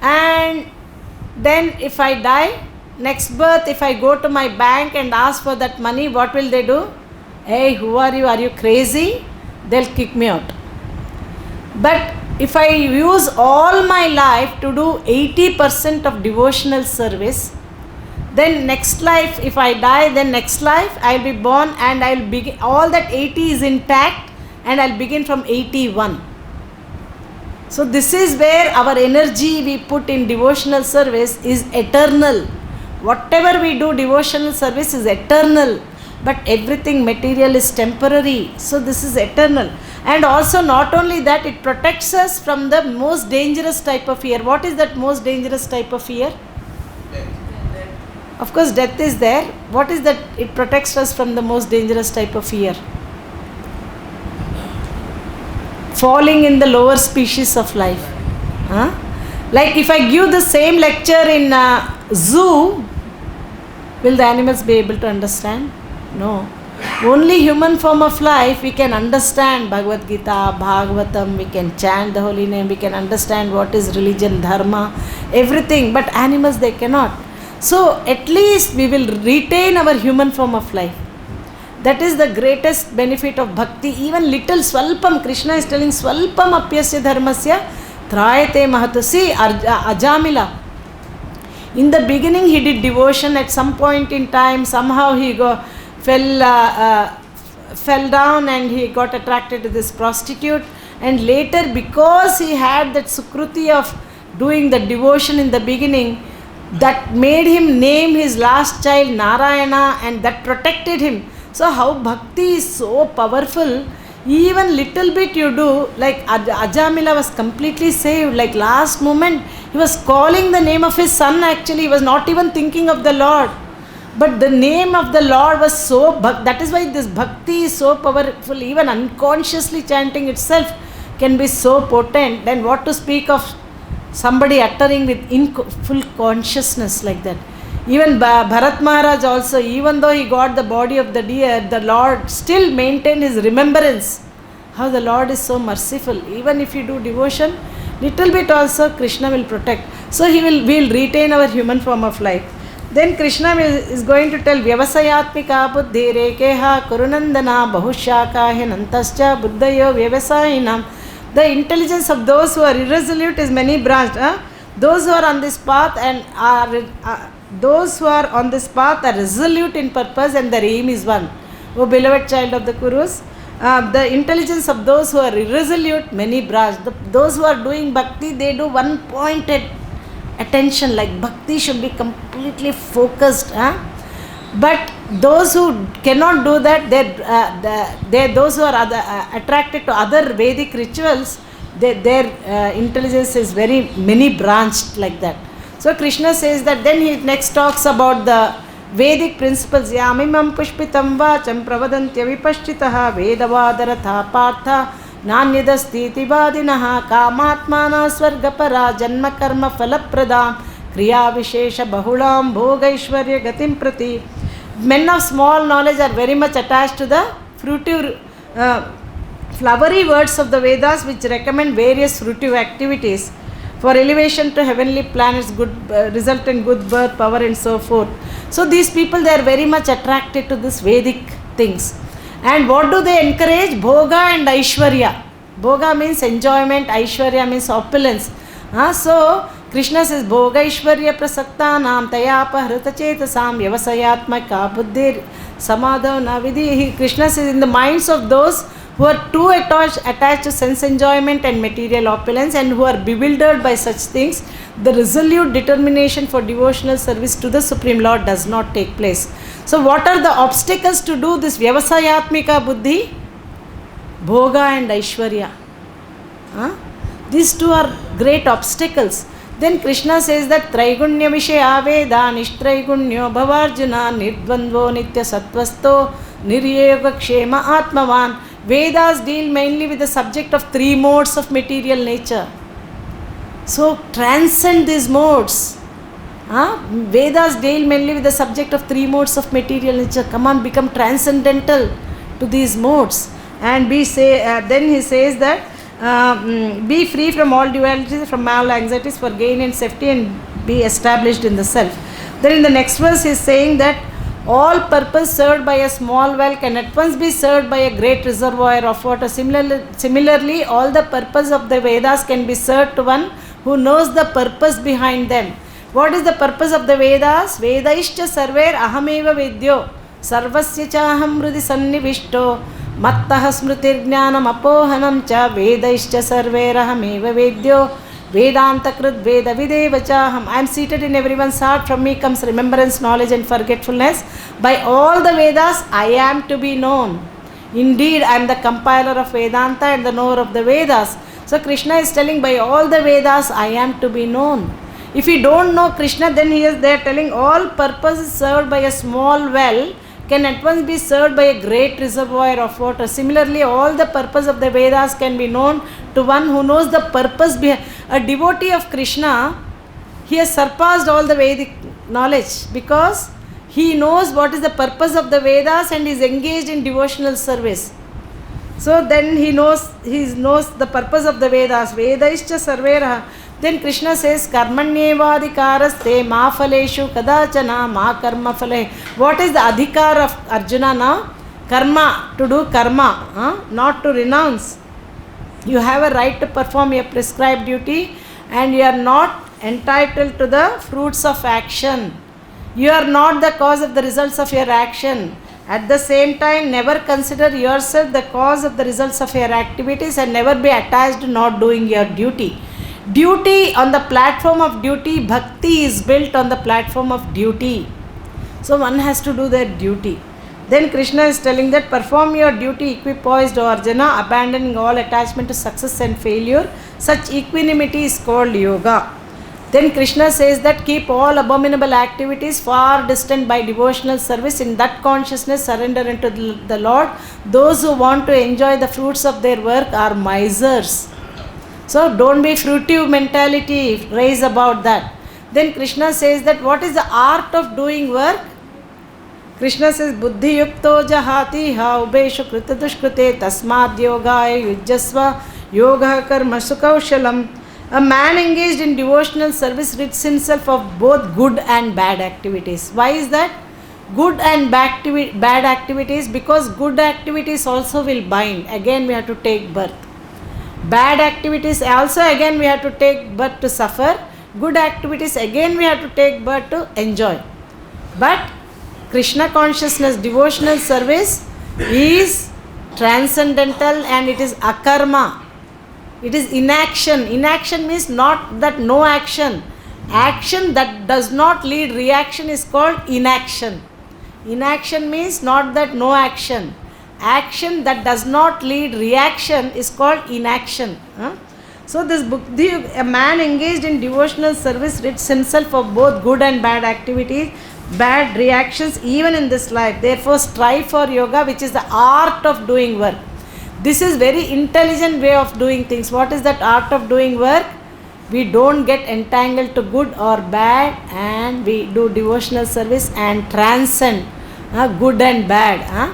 and then if I die, next birth, if I go to my bank and ask for that money, what will they do? Hey, who are you? Are you crazy? They'll kick me out. But if I use all my life to do 80% of devotional service, then next life, if I die, then next life I will be born and I will begin, all that 80 is intact and I will begin from 81. So this is where our energy we put in devotional service is eternal. Whatever we do, devotional service is eternal. But everything material is temporary. So this is eternal. And also not only that, it protects us from the most dangerous type of fear. What is that most dangerous type of fear? Of course, death is there. What is that? It protects us from the most dangerous type of fear. Falling in the lower species of life. Like if I give the same lecture in a zoo, will the animals be able to understand? No. Only human form of life we can understand Bhagavad-gītā, Bhagavatam, we can chant the holy name, we can understand what is religion, dharma, everything. But animals, they cannot. So at least we will retain our human form of life. That is the greatest benefit of bhakti. Even little swalpam, Krishna is telling swalpam apyasya dharmasya trayate mahatu. See, Ajamila. In the beginning he did devotion. At some point in time, somehow he fell down and he got attracted to this prostitute. And later, because he had that sukruti of doing the devotion in the beginning, that made him name his last child Narayana, and that protected him. So how bhakti is so powerful. Even little bit you do, like Ajamila was completely saved. Like last moment he was calling the name of his son. Actually he was not even thinking of the Lord, but the name of the Lord was so that is why this bhakti is so powerful. Even unconsciously chanting itself can be so potent. Then what to speak of somebody uttering with full consciousness like that. Even Bharat Maharaj also, even though he got the body of the deer, the Lord still maintained his remembrance. How the Lord is so merciful. Even if you do devotion, little bit also Krishna will protect. So we will retain our human form of life. Then Krishna is going to tell Vyavasayatmika buddhi rekeha kurunandana bahushakahe nantascha buddhayo vyavasayinam. The intelligence of those who are irresolute is many branched. Those who are on this path and those who are on this path are resolute in purpose and their aim is one. O beloved child of the Kurus, the intelligence of those who are irresolute, many branched. Those who are doing bhakti, they do one pointed attention, like bhakti should be completely focused. But those who cannot do that, those who are attracted to other Vedic rituals, their intelligence is very many branched like that. So Krishna says that. Then he next talks about the Vedic principles. Yamimam pushpitam vacham pravadantya vipashchitaha vedavadarata pārtha nānyadasti tivādinaha kāmatmāna svargapara janma karma falapradām kriya vishesha bahulam bhogaishvarya gatim prati. Men of small knowledge are very much attached to the fruitive, flowery words of the Vedas, which recommend various fruitive activities for elevation to heavenly planets, good result in good birth, power and so forth. So these people, they are very much attracted to this Vedic things. And what do they encourage? Bhoga and Aishwarya. Bhoga means enjoyment, Aishwarya means opulence. So Krishna says, Bhoga Aishwarya prasaktanam tayapa ṛcchati vyavasayatmaka buddhir samadho navidhi. Krishna says, in the minds of those who are too attached to sense enjoyment and material opulence and who are bewildered by such things, the resolute determination for devotional service to the Supreme Lord does not take place. So what are the obstacles to do this Vyavasayatmika buddhi? Bhoga and Aishwarya. These two are great obstacles. Then Krishna says that Traigunya Vishaya Veda Nishtraigunya Bhavarjuna Nirdvandvo Nitya Sattvasto Niryoga Kshema Atmavan. Vedas deal mainly with the subject of three modes of material nature. So transcend these modes. Vedas deal mainly with the subject of three modes of material nature. Come on, become transcendental to these modes. And then he says that be free from all dualities, from all anxieties for gain and safety, and be established in the self. Then in the next verse he is saying that all purpose served by a small well can at once be served by a great reservoir of water. Similarly, all the purpose of the Vedas can be served to one who knows the purpose behind them. What is the purpose of the Vedas? Vedaishcha sarver ahameva vidyo sarvasya chaham hridi sannivishto mattah smritir jnanam apohanam cha vedaishcha sarver ahameva vidyo Vedantakrit Veda Videvachaham. I am seated in everyone's heart. From me comes remembrance, knowledge and forgetfulness. By all the Vedas, I am to be known. Indeed, I am the compiler of Vedanta and the knower of the Vedas. So Krishna is telling, by all the Vedas, I am to be known. If you don't know Krishna, then he is there telling all purposes served by a small well can at once be served by a great reservoir of water. Similarly, all the purpose of the Vedas can be known to one who knows the purpose behind. A devotee of Krishna, he has surpassed all the Vedic knowledge because he knows what is the purpose of the Vedas and is engaged in devotional service. So then he knows the purpose of the Vedas. Vedaischa sarveraha. Then Krishna says, Karmanyevadhikaraste ma phaleshu kadachana ma karma phale. What is the adhikar of Arjuna now? Karma, to do karma, not to renounce. You have a right to perform your prescribed duty and you are not entitled to the fruits of action. You are not the cause of the results of your action. At the same time, never consider yourself the cause of the results of your activities and never be attached to not doing your duty. Duty on the platform of duty, bhakti is built on the platform of duty. So one has to do their duty. Then Krishna is telling that perform your duty equipoised, O Arjuna, abandoning all attachment to success and failure. Such equanimity is called yoga. Then Krishna says that keep all abominable activities far distant by devotional service. In that consciousness, surrender unto the Lord. Those who want to enjoy the fruits of their work are misers. So don't be fruitive mentality, raise about that. Then Krishna says that what is the art of doing work? Krishna says, Buddhi yukto jahati ha ubeshu krita dushkrute tasmad yogaya yujjasva yoga karma sukaushalam. A man engaged in devotional service rids himself of both good and bad activities. Why is that? Good and bad activities, because good activities also will bind. Again we have to take birth. Bad activities also again we have to take birth to suffer. Good activities again we have to take birth to enjoy. But Krishna consciousness, devotional service is transcendental and it is akarma. It is inaction. Inaction means not that no action. Action that does not lead reaction is called inaction. Inaction means not that no action. Action that does not lead reaction is called inaction. So this buddhi, a man engaged in devotional service rids himself of both good and bad activities, bad reactions even in this life. Therefore strive for yoga, which is the art of doing work. This is very intelligent way of doing things. What is that art of doing work? We don't get entangled to good or bad and we do devotional service and transcend good and bad.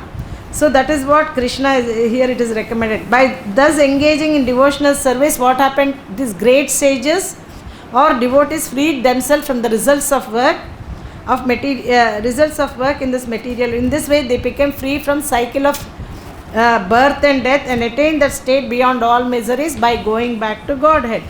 So that is what Krishna is here, it is recommended. By thus engaging in devotional service, what happened? These great sages or devotees freed themselves from the results of work in this material. In this way, they became free from cycle of birth and death and attained that state beyond all miseries by going back to Godhead.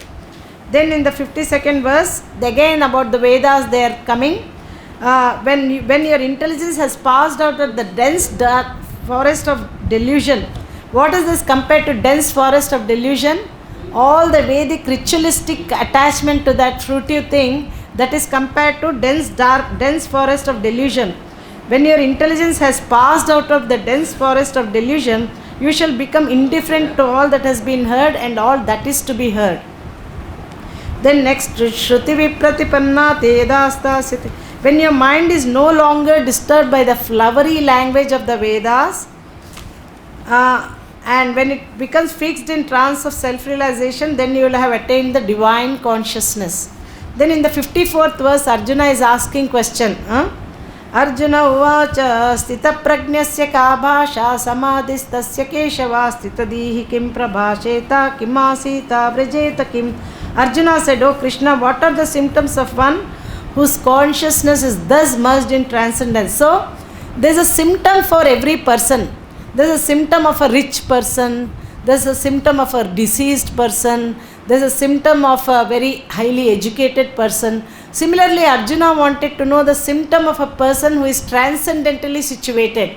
Then in the 52nd verse, again about the Vedas they are coming. When your intelligence has passed out of the dense dark forest of delusion. What is this compared to dense forest of delusion? All the Vedic ritualistic attachment to that fruitive thing, that is compared to dense forest of delusion. When your intelligence has passed out of the dense forest of delusion, you shall become indifferent to all that has been heard and all that is to be heard. Then next, Shruti Vipratipanna Tedasta Sthiti. When your mind is no longer disturbed by the flowery language of the Vedas, and when it becomes fixed in trance of self-realization, then you will have attained the divine consciousness. Then in the 54th verse, Arjuna is asking question. Arjuna uvacha sthita prajnasya ka bhasha samadhistasya keshava sthitadihi kim prabhasheta kim asita vrajeta kim. Arjuna said, "O Krishna, what are the symptoms of one whose consciousness is thus merged in transcendence?" So, there is a symptom for every person. There is a symptom of a rich person. There is a symptom of a deceased person. There is a symptom of a very highly educated person. Similarly, Arjuna wanted to know the symptom of a person who is transcendentally situated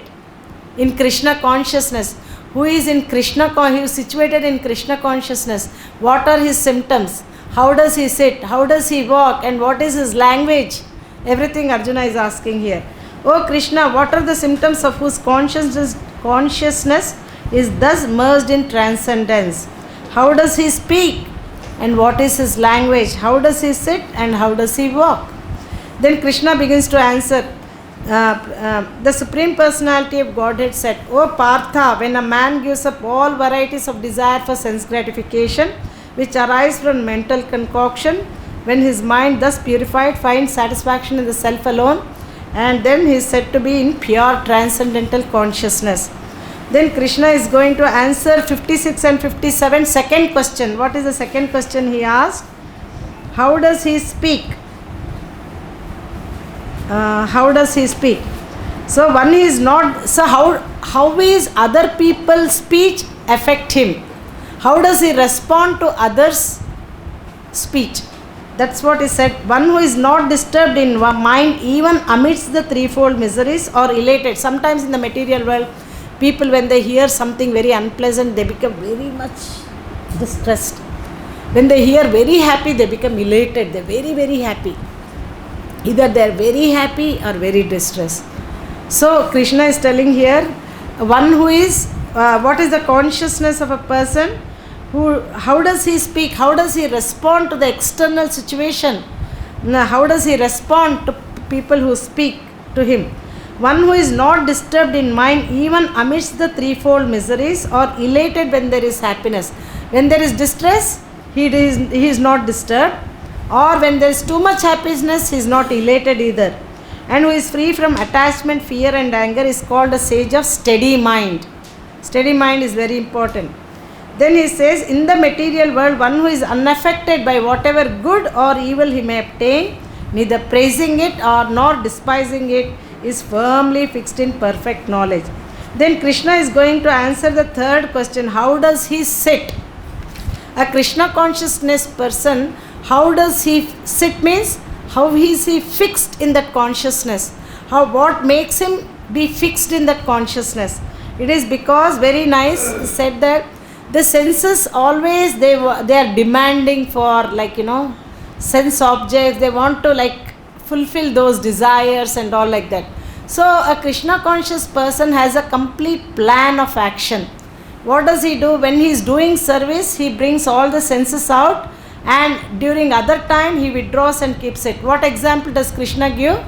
in Krishna consciousness. Who is in Krishna, he is situated in Krishna consciousness. What are his symptoms? How does he sit? How does he walk? And what is his language? Everything Arjuna is asking here. Oh Krishna, what are the symptoms of whose consciousness is thus merged in transcendence? How does he speak? And what is his language? How does he sit and how does he walk? Then Krishna begins to answer. The Supreme Personality of Godhead said, "O Partha, when a man gives up all varieties of desire for sense gratification, which arise from mental concoction, when his mind thus purified finds satisfaction in the self alone, and then he is said to be in pure transcendental consciousness." Then Krishna is going to answer 56 and 57 second question. What is the second question he asked? How does he speak? How does he speak? So one is not, so how is other people's speech affect him? How does he respond to others' speech? That's what he said. One who is not disturbed in mind even amidst the threefold miseries or elated. Sometimes in the material world, people when they hear something very unpleasant, they become very much distressed. When they hear very happy, they become elated. They are very, very happy. Either they are very happy or very distressed. So Krishna is telling here, one who is, what is the consciousness of a person? How does he speak? How does he respond to the external situation? How does he respond to people who speak to him? One who is not disturbed in mind even amidst the threefold miseries or elated when there is happiness. When there is distress, he is not disturbed, or when there is too much happiness, he is not elated either. And who is free from attachment, fear and anger is called a sage of steady mind. Steady mind is very important. Then he says, in the material world, one who is unaffected by whatever good or evil he may obtain, neither praising it or nor despising it, is firmly fixed in perfect knowledge. Then Krishna is going to answer the third question. How does he sit? A Krishna consciousness person, how does he sit means, how is he fixed in that consciousness? What makes him be fixed in that consciousness? It is because, very nice, said that the senses always, they are demanding for, sense objects. They want to fulfill those desires and all like that. So a Krishna conscious person has a complete plan of action. What does he do? When he is doing service, he brings all the senses out, and during other time he withdraws and keeps it. What example does Krishna give?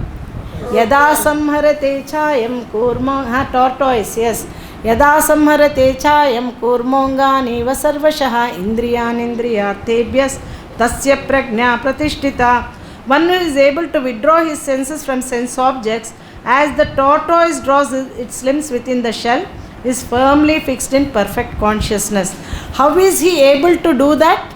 Yada samharate chayam kurma, tortoise, yes. Yada samharate chayam kurmongani vasarvashaha indriyan indriyatebhyas tasya prajna pratishtita. One who is able to withdraw his senses from sense objects, as the tortoise draws its limbs within the shell, is firmly fixed in perfect consciousness. How is he able to do that?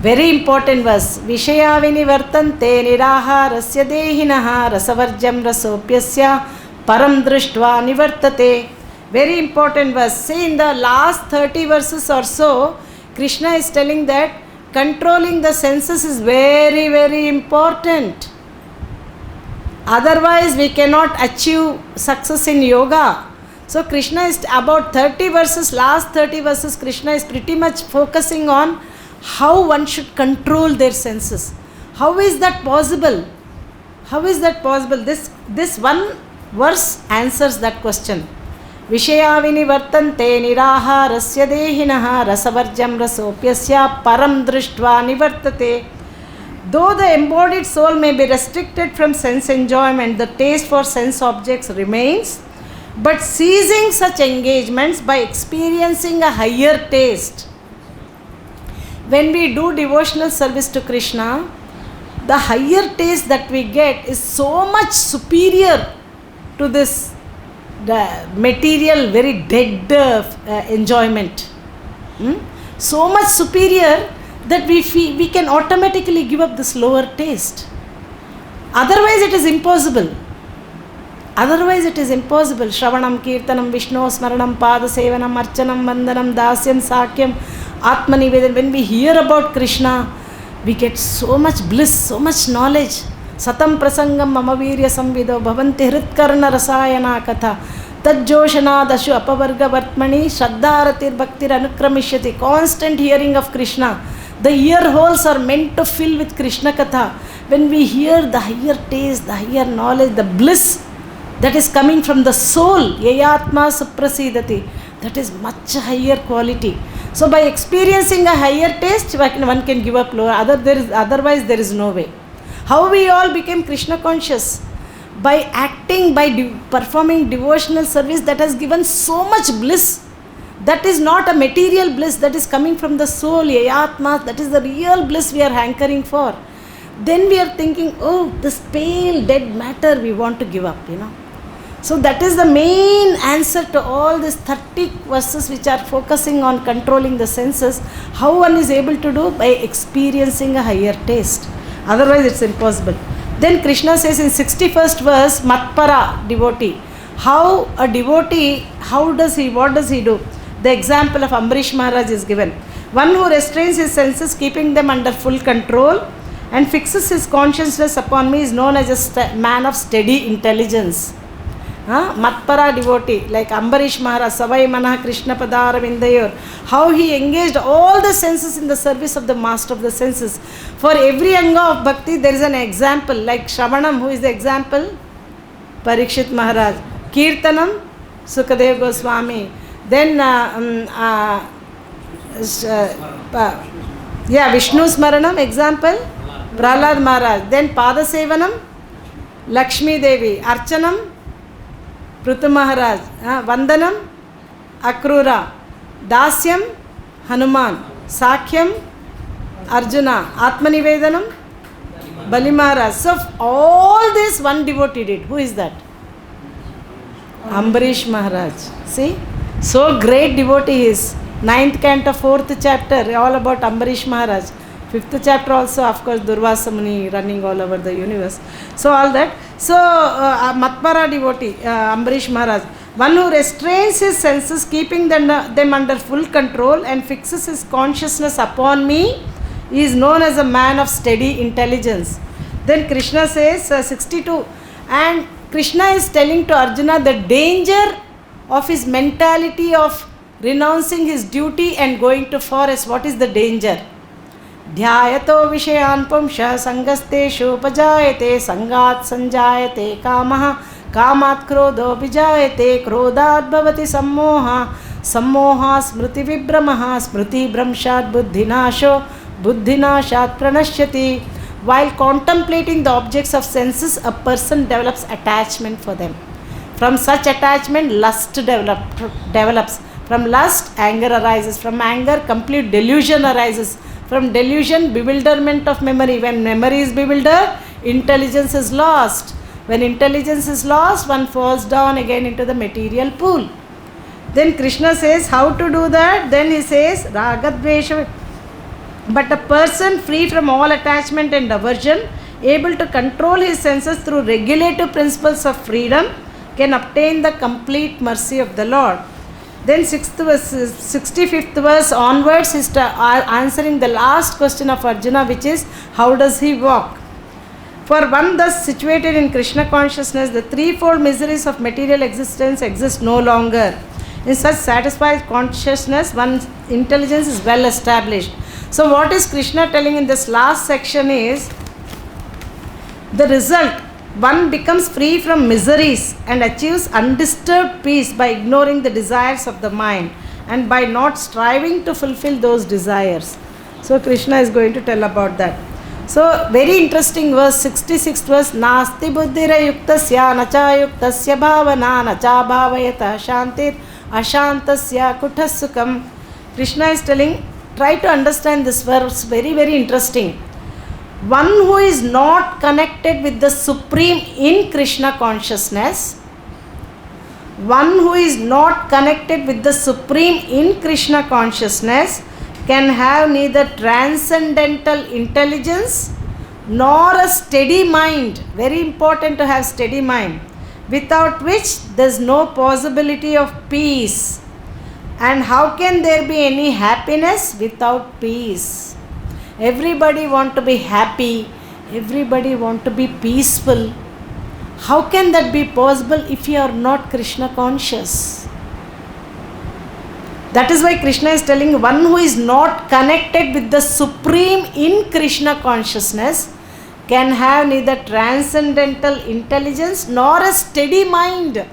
Very important verse. Vishaya vinivartante niraharasya dehinaha rasavarjam rasopyasya param drishtva nivartate. Very important verse. See, in the last 30 verses or so, Krishna is telling that controlling the senses is very, very important. Otherwise, we cannot achieve success in yoga. So, Krishna is about 30 verses, last 30 verses, Krishna is pretty much focusing on how one should control their senses. How is that possible? How is that possible? This one verse answers that question. Vishaya vinivartante niraharasya dehinaha rasavarjam rasopyasya param drishtva nivartate. Though the embodied soul may be restricted from sense enjoyment, the taste for sense objects remains, but ceasing such engagements by experiencing a higher taste. When we do devotional service to Krishna, the higher taste that we get is so much superior to this the material, very dead enjoyment. So much superior that we can automatically give up this lower taste. Otherwise it is impossible. Shravanam, Kirtanam, Vishnu, Smaranam, Pada Sevanam, Archanam, Vandanam, Dasyam, Sakyam, Atmanivedan. When we hear about Krishna, we get so much bliss, so much knowledge. Satam prasangam mamavirya samvido bhavanti hritkarna rasayana katha tajjoshana dashu apavarga vartmani shraddharatir bhaktir anukramishyati. Constant hearing of Krishna. The ear holes are meant to fill with Krishna katha. When we hear the higher taste, the higher knowledge, the bliss that is coming from the soul, yayatma suprasidati, that is much higher quality. So by experiencing a higher taste, one can give up lower. Otherwise there is no way. How we all became Krishna conscious? By acting, by performing devotional service that has given so much bliss. That is not a material bliss, that is coming from the soul, yayatma, that is the real bliss we are hankering for. Then we are thinking, oh, this pale dead matter we want to give up, So that is the main answer to all these 30 verses which are focusing on controlling the senses. How one is able to do? By experiencing a higher taste. Otherwise it's impossible. Then Krishna says in 61st verse, Matpara, devotee. How a devotee, what does he do? The example of Ambarish Maharaj is given. One who restrains his senses, keeping them under full control, and fixes his consciousness upon me is known as a man of steady intelligence. Matpara devotee, like Ambarish Maharaj, Savai Manah Krishna Padara Vindayor, how he engaged all the senses in the service of the master of the senses. For every anga of bhakti there is an example, like Shravanam, who is the example? Parikshit Maharaj. Kirtanam, Sukadev Goswami. Then Vishnu Smaranam, example? Prahlad Maharaj. Then Pada Sevanam, Lakshmi Devi. Archanam, Pṛthā Maharaj. Vandanam, Akrura. Dasyam, Hanuman. Sakyam, Arjuna. Atmanivedanam, Bali Maharaj. So all this one devotee did. Who is that? Ambarish Maharaj. See? So great devotee he is. 9th canto, 4th chapter, all about Ambarish Maharaj. 5th chapter also, of course, Durvasa Muni running all over the universe. So all that. So Matpara devotee, Ambarish Maharaj, one who restrains his senses, keeping them under full control and fixes his consciousness upon me, is known as a man of steady intelligence. Then Krishna says, 62, and Krishna is telling to Arjuna the danger of his mentality of renouncing his duty and going to forest. What is the danger? Dhyayato vishayan pumsha sangasteshu pajayate sangat sanjayate kamaha kamat krodho vijayate krodhat bhavati sammoha sammoha smriti vibramaha smriti bramshat buddhinasho buddhinashat pranashyati. While contemplating the objects of senses, a person develops attachment for them. From such attachment, lust develops. From lust, anger arises. From anger, complete delusion arises. From delusion, bewilderment of memory. When memory is bewildered, intelligence is lost. When intelligence is lost, one falls down again into the material pool. Then Krishna says how to do that. Then he says, Ragadvesha. But a person free from all attachment and aversion, able to control his senses through regulative principles of freedom, can obtain the complete mercy of the Lord. Then 65th verse onwards is answering the last question of Arjuna, which is, how does he walk? For one thus situated in Krishna consciousness, the threefold miseries of material existence exist no longer. In such satisfied consciousness, one's intelligence is well established. So what is Krishna telling in this last section is, the result, one becomes free from miseries and achieves undisturbed peace by ignoring the desires of the mind and by not striving to fulfill those desires. So Krishna is going to tell about that. So very interesting verse, 66th verse, Nasti buddhira yuktasya nacha yuktasya bhavana nacha bhavayata shantir ashantasya kuthasukam. Krishna is telling, try to understand this verse, very very interesting. One who is not connected with the Supreme in Krishna consciousness, one who is not connected with the Supreme in Krishna consciousness can have neither transcendental intelligence nor a steady mind. Very important to have steady mind, without which there is no possibility of peace. And how can there be any happiness without peace? Everybody want to be happy, everybody want to be peaceful. How can that be possible if you are not Krishna conscious? That is why Krishna is telling, one who is not connected with the Supreme in Krishna consciousness can have neither transcendental intelligence nor a steady mind.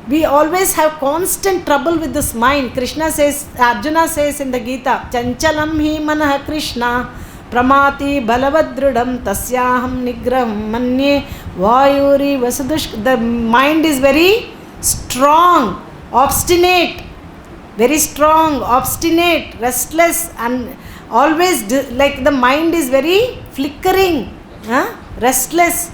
We always have constant trouble with this mind. Krishna says, Arjuna says in the Gita, Chanchalam hi manah Krishna pramati balavadrudam tasyaham nigraham manye vayuri vasudush. The mind is very strong, obstinate, very strong, obstinate, restless, and always like the mind is very flickering, restless,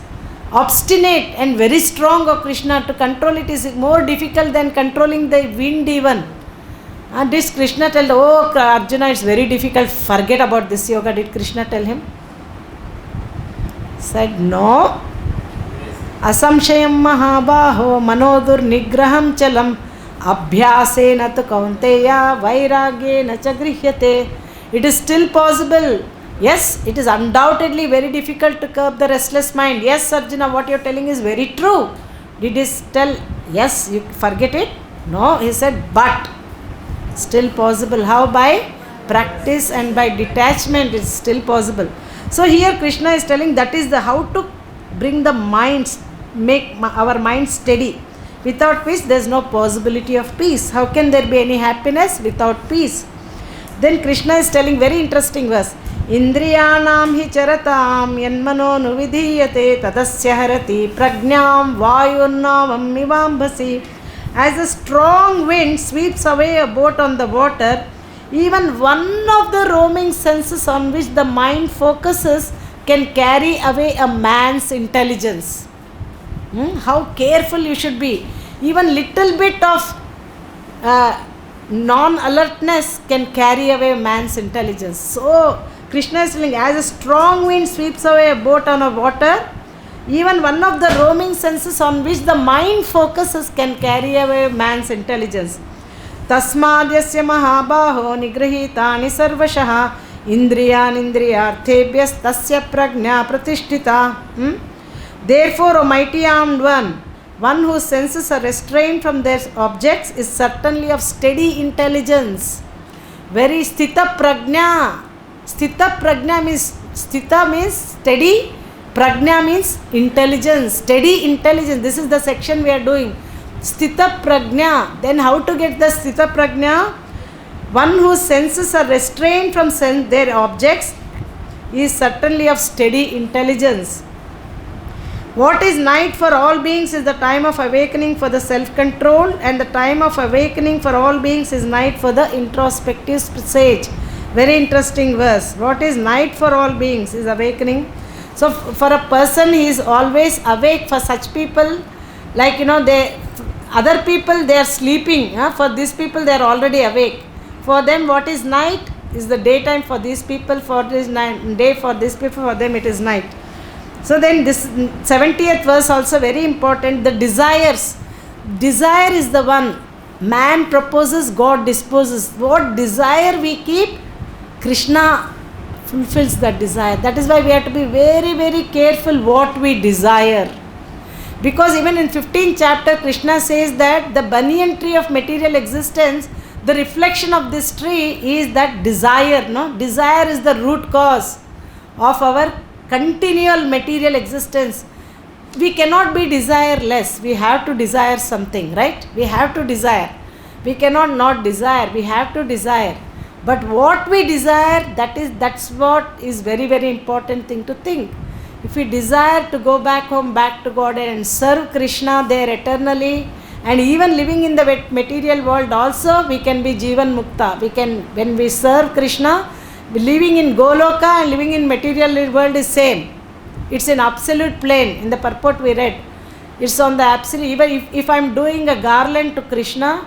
obstinate, and very strong of Krishna. To control it is more difficult than controlling the wind even. And this Krishna told, oh Arjuna, it's very difficult, forget about this yoga. Did Krishna tell him? Said no. Asamshayam mahabaho manodur nigraham chalam abhyasena tu kaunteya vairagyena cha grihyate. It is still possible. Yes, it is undoubtedly very difficult to curb the restless mind. Yes, Arjuna, what you are telling is very true. Did he tell, yes, you forget it? No, he said, but still possible. How? By practice and by detachment it is still possible. So here Krishna is telling that is the how to bring the minds, make our mind steady, without which there is no possibility of peace. How can there be any happiness without peace? Then Krishna is telling very interesting verse. Indriyanam hi charatam yanmano nuvidhiyate tadasya harati prajñam vayurnavam mivambasi. As a strong wind sweeps away a boat on the water, even one of the roaming senses on which the mind focuses can carry away a man's intelligence. How careful you should be. Even little bit of non-alertness can carry away man's intelligence. So Krishna is telling, as a strong wind sweeps away a boat on a water, even one of the roaming senses on which the mind focuses can carry away man's intelligence. Tasmadyasya mahabaho nigrahitani sarvashaha indriyan indriyarthebhyas tasya prajña pratishtita. Therefore, O mighty armed one whose senses are restrained from their objects is certainly of steady intelligence. Very sthita prajña. Sthita prajña means, sthita means steady, prajña means intelligence, steady intelligence. This is the section we are doing. Sthita prajña. Then how to get the sthita prajña? One whose senses are restrained from their objects is certainly of steady intelligence. What is night for all beings is the time of awakening for the self-control, and the time of awakening for all beings is night for the introspective sage. Very interesting verse. What is night for all beings is awakening. So for a person, he is always awake. For such people, like other people they are sleeping. For these people they are already awake. For them, what is night is the daytime. For these people, for this day, for these people, for them it is night. So then this 70th verse also very important. The desires. Desire is the one. Man proposes, God disposes. What desire we keep, Krishna fulfills that desire. That is why we have to be very very careful what we desire. Because even in 15th chapter, Krishna says that the banyan tree of material existence, the reflection of this tree is that desire. No? Desire is the root cause of our continual material existence, we cannot be desireless. We have to desire something, right? We have to desire. We cannot not desire. We have to desire. But what we desire, that's what is very, very important thing to think. If we desire to go back home, back to God and serve Krishna there eternally, and even living in the material world also, we can be Jivan Mukta. We can, when we serve Krishna, living in Goloka and living in material world is same. It's an absolute plane. In the purport we read, it's on the absolute. Even if I am doing a garland to Krishna,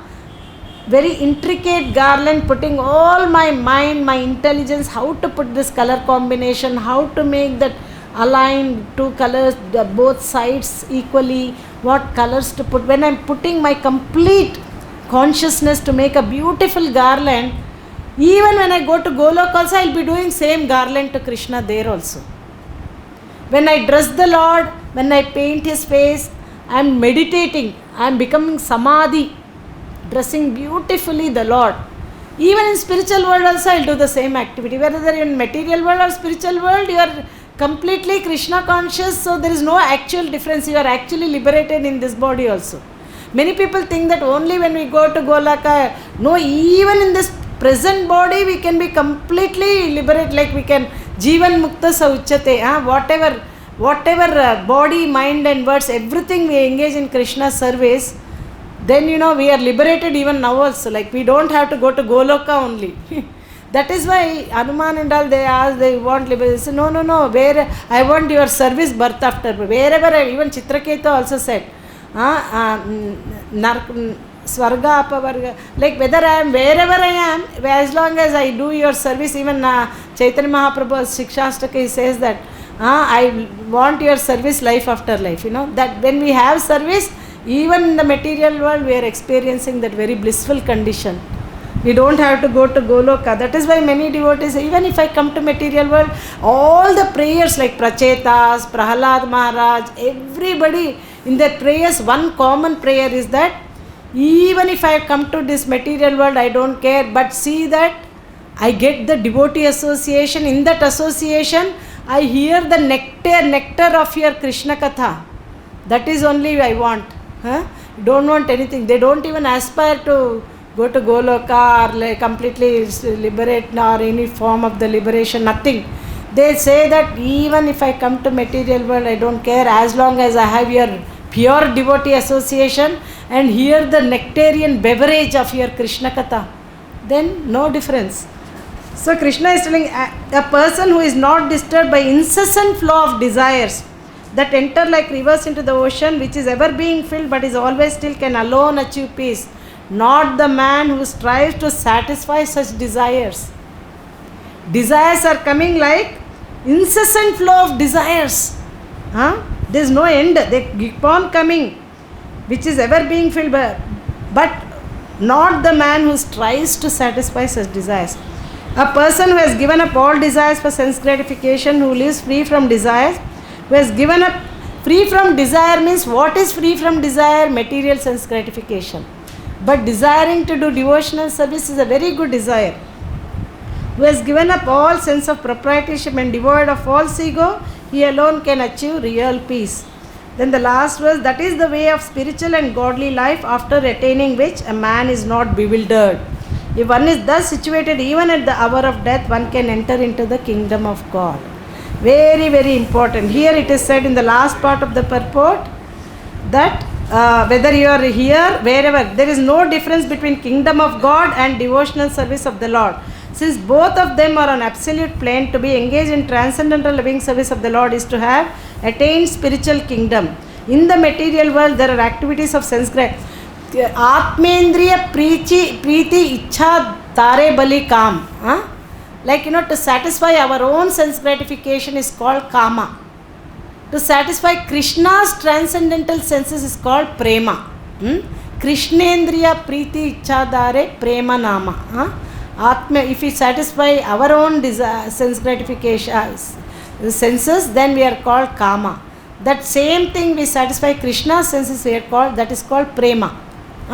very intricate garland, putting all my mind, my intelligence, how to put this color combination, how to make that align two colors, both sides equally, what colors to put. When I am putting my complete consciousness to make a beautiful garland, even when I go to Golok also, I will be doing same garland to Krishna there also. When I dress the Lord, when I paint His face, I am meditating, I am becoming samadhi, dressing beautifully the Lord. Even in spiritual world also, I will do the same activity. Whether in material world or spiritual world, you are completely Krishna conscious, so there is no actual difference. You are actually liberated in this body also. Many people think that only when we go to Golaka, no, even in this present body we can be completely liberated, like we can Jivan Mukta ṛcchati, whatever body, mind and words, everything we engage in Krishna service, then we are liberated even now also, like we don't have to go to Goloka only. That is why Hanuman and all, they ask, they want liberation. They say, no, where I want your service birth after birth. Wherever even Chitraketu also said, Swarga Apavarga, like whether I am wherever I am, as long as I do your service. Even Chaitanya Mahaprabhu's Shikshashtaka, he says that I want your service life after life. That when we have service, even in the material world, we are experiencing that very blissful condition. We don't have to go to Goloka. That is why many devotees, even if I come to material world, all the prayers like Prachetas, Prahalad Maharaj, everybody in their prayers, one common prayer is that even if I come to this material world, I don't care, but see that I get the devotee association. In that association, I hear the nectar of your Krishna Katha. That is only I want. Don't want anything. They don't even aspire to go to Goloka or like completely liberate or any form of the liberation, nothing. They say that even if I come to material world, I don't care, as long as I have your pure devotee association and hear the nectarian beverage of your Krishna Katha, then no difference. So Krishna is telling a person who is not disturbed by incessant flow of desires that enter like rivers into the ocean, which is ever being filled but is always still, can alone achieve peace. Not the man who strives to satisfy such desires. Desires are coming like incessant flow of desires. There is no end. They keep on coming, which is ever being filled by, but not the man who strives to satisfy such desires. A person who has given up all desires for sense gratification, who lives free from desires, who has given up free from desire means, what is free from desire? Material sense gratification. But desiring to do devotional service is a very good desire. Who has given up all sense of proprietorship and devoid of false ego, he alone can achieve real peace. Then the last verse, that is the way of spiritual and godly life, after attaining which a man is not bewildered. If one is thus situated, even at the hour of death, one can enter into the kingdom of God. Very, very important. Here it is said in the last part of the purport that whether you are here, wherever, there is no difference between kingdom of God and devotional service of the Lord. Since both of them are on absolute plane, to be engaged in transcendental living service of the Lord is to have attained spiritual kingdom. In the material world, there are activities of sense gratification. Atmendriya priti ichha tare bali kam. Like, to satisfy our own sense gratification is called kama. To satisfy Krishna's transcendental senses is called prema. Krishnendriya priti ichha dare prema nama. If we satisfy our own desire, sense gratification senses, then we are called kama. That same thing we satisfy Krishna's senses, that is called prema.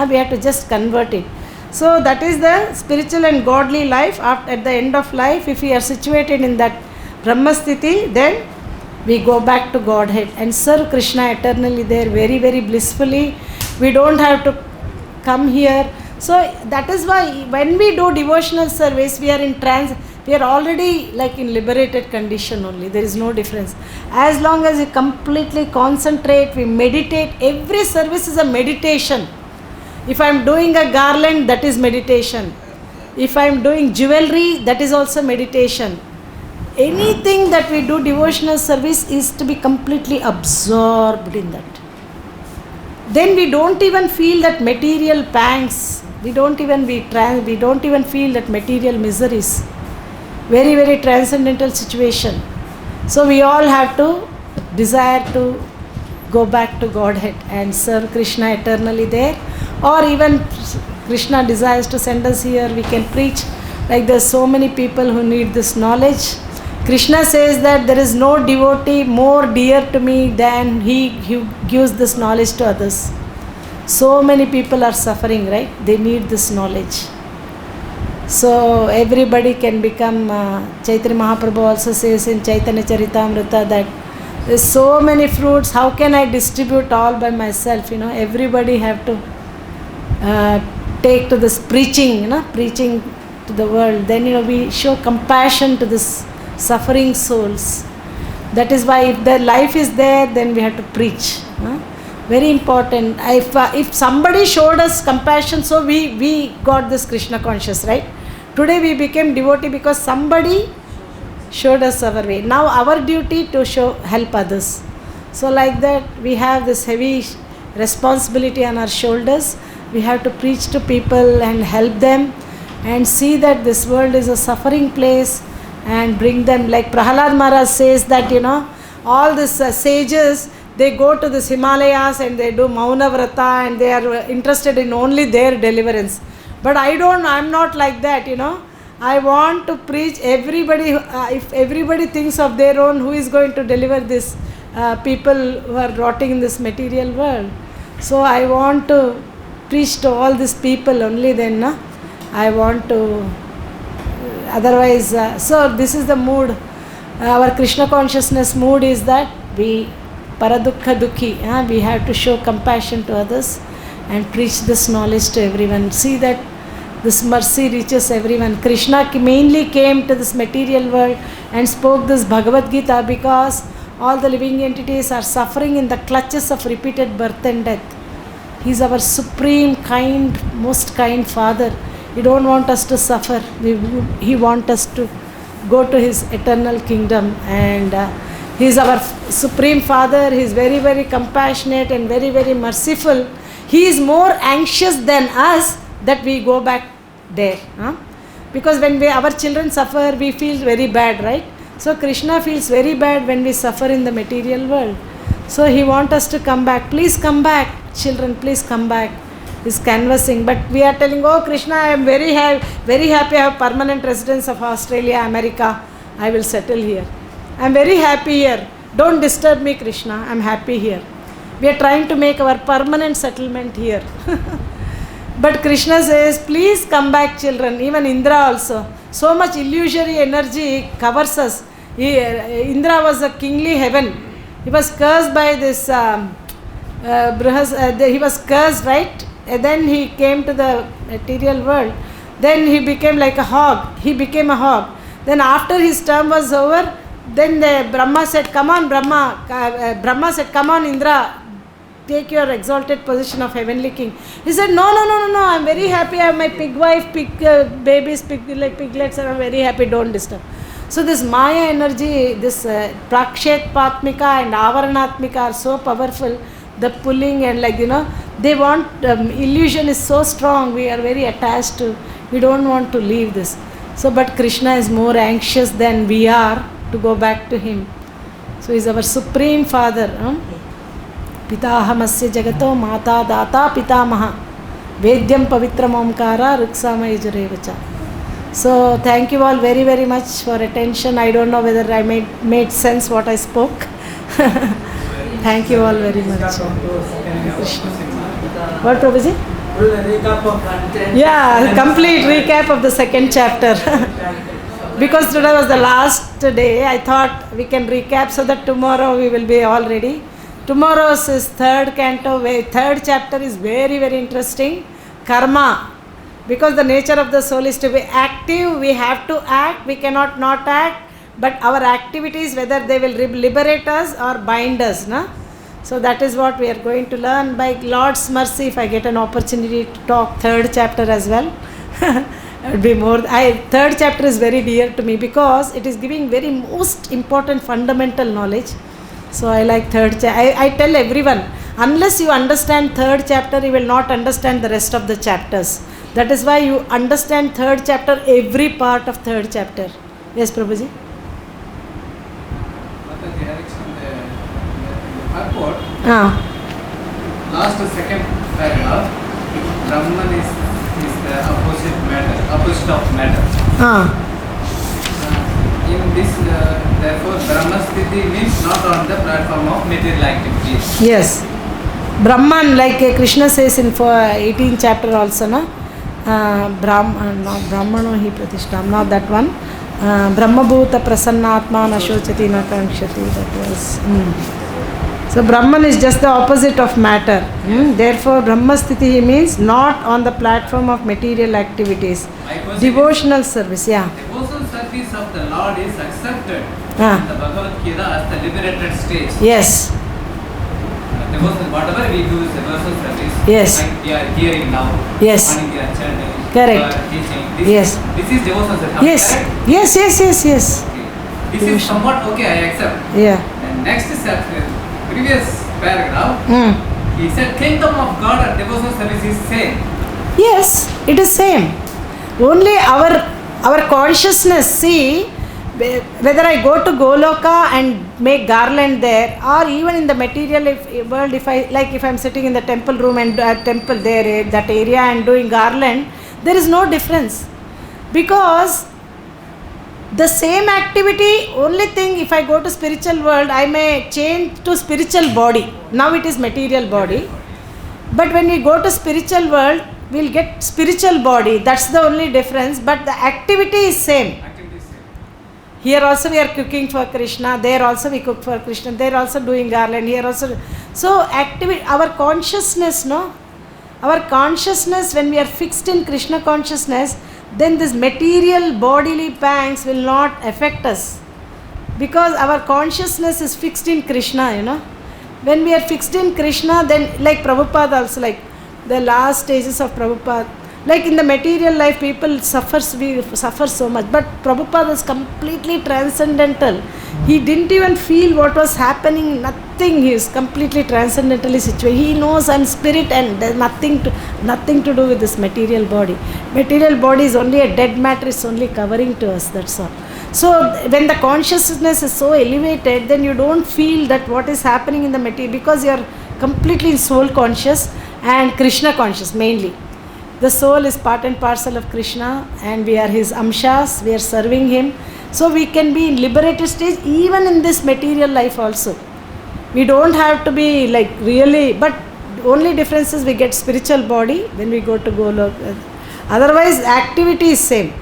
We have to just convert it. So that is the spiritual and godly life. At the end of life, if we are situated in that Brahma sthiti, then we go back to Godhead and serve Krishna eternally there, very, very blissfully. We don't have to come here. So that is why when we do devotional service, we are we are already like in liberated condition only. There is no difference. As long as we completely concentrate, we meditate. Every service is a meditation. If I am doing a garland, that is meditation. If I am doing jewelry, that is also meditation. Anything that we do devotional service is to be completely absorbed in that. Then we don't even feel that material pangs. We don't even feel that material miseries. Very, very transcendental situation. So we all have to desire to go back to Godhead and serve Krishna eternally there. Or even Krishna desires to send us here, we can preach. Like there's so many people who need this knowledge. Krishna says that there is no devotee more dear to me than he who gives this knowledge to others. So many people are suffering, right? They need this knowledge. So everybody can become, Chaitanya Mahaprabhu also says in Chaitanya Charitamrita that there's so many fruits, how can I distribute all by myself? Everybody have to take to this preaching, preaching to the world. Then, we show compassion to this suffering souls. That is why if the life is there, then we have to preach. Very important. If somebody showed us compassion, so we got this Krishna conscious, right? Today we became devotee because somebody showed us our way. Now our duty to help others. So like that, we have this heavy responsibility on our shoulders. We have to preach to people and help them and see that this world is a suffering place and bring them, like Prahalad Maharaj says that, all these sages, they go to the Himalayas and they do Mauna Vrata and they are interested in only their deliverance. But I'm not like that, I want to preach everybody. If everybody thinks of their own, who is going to deliver this people who are rotting in this material world? So I want to preach to all these people only, then I want to, otherwise, so this is the mood. Our Krishna consciousness mood is that we paradukha dukhi, we have to show compassion to others and preach this knowledge to everyone. See that this mercy reaches everyone. Krishna mainly came to this material world and spoke this Bhagavad-gītā because all the living entities are suffering in the clutches of repeated birth and death. He is our supreme kind, most kind Father. He don't want us to suffer. He wants us to go to His eternal kingdom. And He is our supreme Father. He is very, very compassionate and very, very merciful. He is more anxious than us that we go back there. Because when our children suffer, we feel very bad, right? So Krishna feels very bad when we suffer in the material world. So He wants us to come back. Please come back, children, please come back. He's canvassing. But we are telling, oh Krishna, I am very happy I have permanent residence of Australia, America. I will settle here. I am very happy here. Don't disturb me, Krishna. I am happy here. We are trying to make our permanent settlement here. But Krishna says, please come back, children. Even Indra also. So much illusory energy covers us. Indra was a kingly heaven. He was cursed by this, he was cursed, right? And then he came to the material world. Then he became like a hog. He became a hog. Then after his term was over, then the Brahma said, come on Brahma. Brahma said, come on Indra, take your exalted position of heavenly king. He said, no, I'm very happy. I have my pig wife, pig babies, piglets, and I'm very happy. Don't disturb. So this Maya energy, this Prakshet-patmika and Avaranatmika are so powerful. The pulling and they want, illusion is so strong. We are very attached to, we don't want to leave this. So but Krishna is more anxious than we are to go back to Him. So He is our supreme Father. Pitahamasya jagato mata data pitamaha vedyam pavitram omkara ruksamayujurevacha. So thank you all very, very much for attention. I don't know whether I made sense what I spoke. Thank you all very much. Krishna. What, Prabhuji?
Recap of content.
Yeah, complete recap of the second chapter. Because today was the last day, I thought we can recap so that tomorrow we will be all ready. Tomorrow's is third canto, third chapter is very, very interesting. Karma. Because the nature of the soul is to be active, we have to act, we cannot not act. But our activities, whether they will liberate us or bind us. No? So that is what we are going to learn. By Lord's mercy, if I get an opportunity to talk third chapter as well. It would be more. Third chapter is very dear to me because it is giving very most important fundamental knowledge. So I like third chapter. I tell everyone, unless you understand third chapter, you will not understand the rest of the chapters. That is why you understand third chapter, every part of third chapter. Yes, Prabhuji?
Purport, last second paragraph, Brahman is the opposite of matter. In this, therefore, Brahma sthiti means not on the platform of material activities.
Yes. Brahman, like Krishna says in 18th chapter also, no? Brahmano hi pratishtam, not that one. Brahma bhuta prasannatma na ṛcchati na kāṅkṣati. That was. So Brahman is just the opposite of matter. Therefore, Brahma sthiti means not on the platform of material activities. Devotional service, yeah.
Devotional service of the Lord is accepted in the Bhagavad-gītā as the liberated stage.
Yes.
Whatever we do is devotional service.
Yes.
Like we are hearing now.
Yes.
Morning we are chanting.
Correct.
Teaching.
Yes.
This is devotional service.
Yes. Yes. Yes.
Okay. This is somewhat okay, I accept.
Yeah.
And next chapter, previous paragraph, he said kingdom of God and devotional service is same.
Yes, it is same. Only our consciousness, see, whether I go to Goloka and make garland there, or even in the material world, if I am sitting in the temple room and temple there, that area and doing garland, there is no difference. Because the same activity, only thing, if I go to spiritual world, I may change to spiritual body. Now it is material body. But when we go to spiritual world, we will get spiritual body. That's the only difference. But the activity is same. Here also we are cooking for Krishna. There also we cook for Krishna. There also doing garland. Here also. So our consciousness, no? Our consciousness, when we are fixed in Krishna consciousness, then this material bodily pangs will not affect us. Because our consciousness is fixed in Krishna, you know. When we are fixed in Krishna, then like Prabhupada also, like the last stages of Prabhupada, like in the material life, people suffer so much. But Prabhupada is completely transcendental. He didn't even feel what was happening, nothing. He is completely transcendentally situated. He knows I am spirit and there is nothing to do with this material body. Material body is only a dead matter, it's only covering to us, that's all. So when the consciousness is so elevated, then you don't feel that what is happening in the material, because you are completely soul conscious and Krishna conscious mainly. The soul is part and parcel of Krishna and we are his amshas, we are serving him. So we can be in liberated stage even in this material life also. We don't have to be like really, but only difference is we get spiritual body when we go to Goloka. Otherwise activity is same.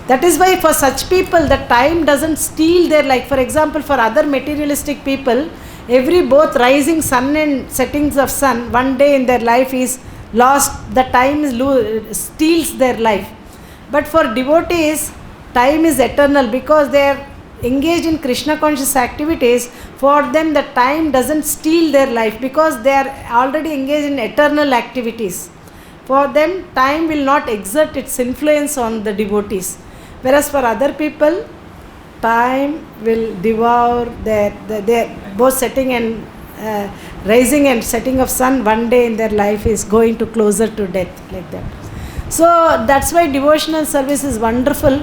That is why for such people the time doesn't steal their life. For example, for other materialistic people, both rising sun and settings of sun, one day in their life is lost, the time steals their life. But for devotees, time is eternal because they are engaged in Krishna conscious activities. For them the time doesn't steal their life because they are already engaged in eternal activities. For them time will not exert its influence on the devotees. Whereas for other people, time will devour their both setting and rising and setting of sun. One day in their life is going to closer to death, like that. So that's why devotional service is wonderful.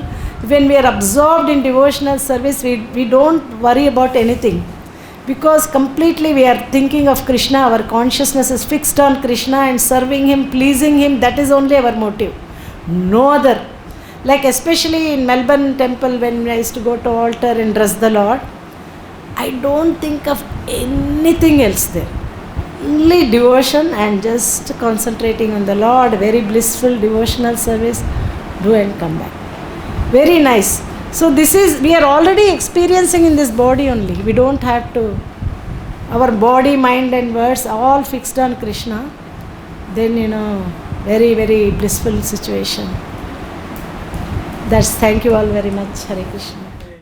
When we are absorbed in devotional service, we don't worry about anything, because completely we are thinking of Krishna. Our consciousness is fixed on Krishna and serving him, pleasing him. That is only our motive, no other. Like especially in Melbourne temple, when I used to go to altar and dress the Lord, I don't think of anything else there. Only devotion and just concentrating on the Lord. Very blissful devotional service. Do and come back. Very nice. So this is, we are already experiencing in this body only. We don't have to, our body, mind and words all fixed on Krishna. Then very, very blissful situation. Thank you all very much. Hare Krishna.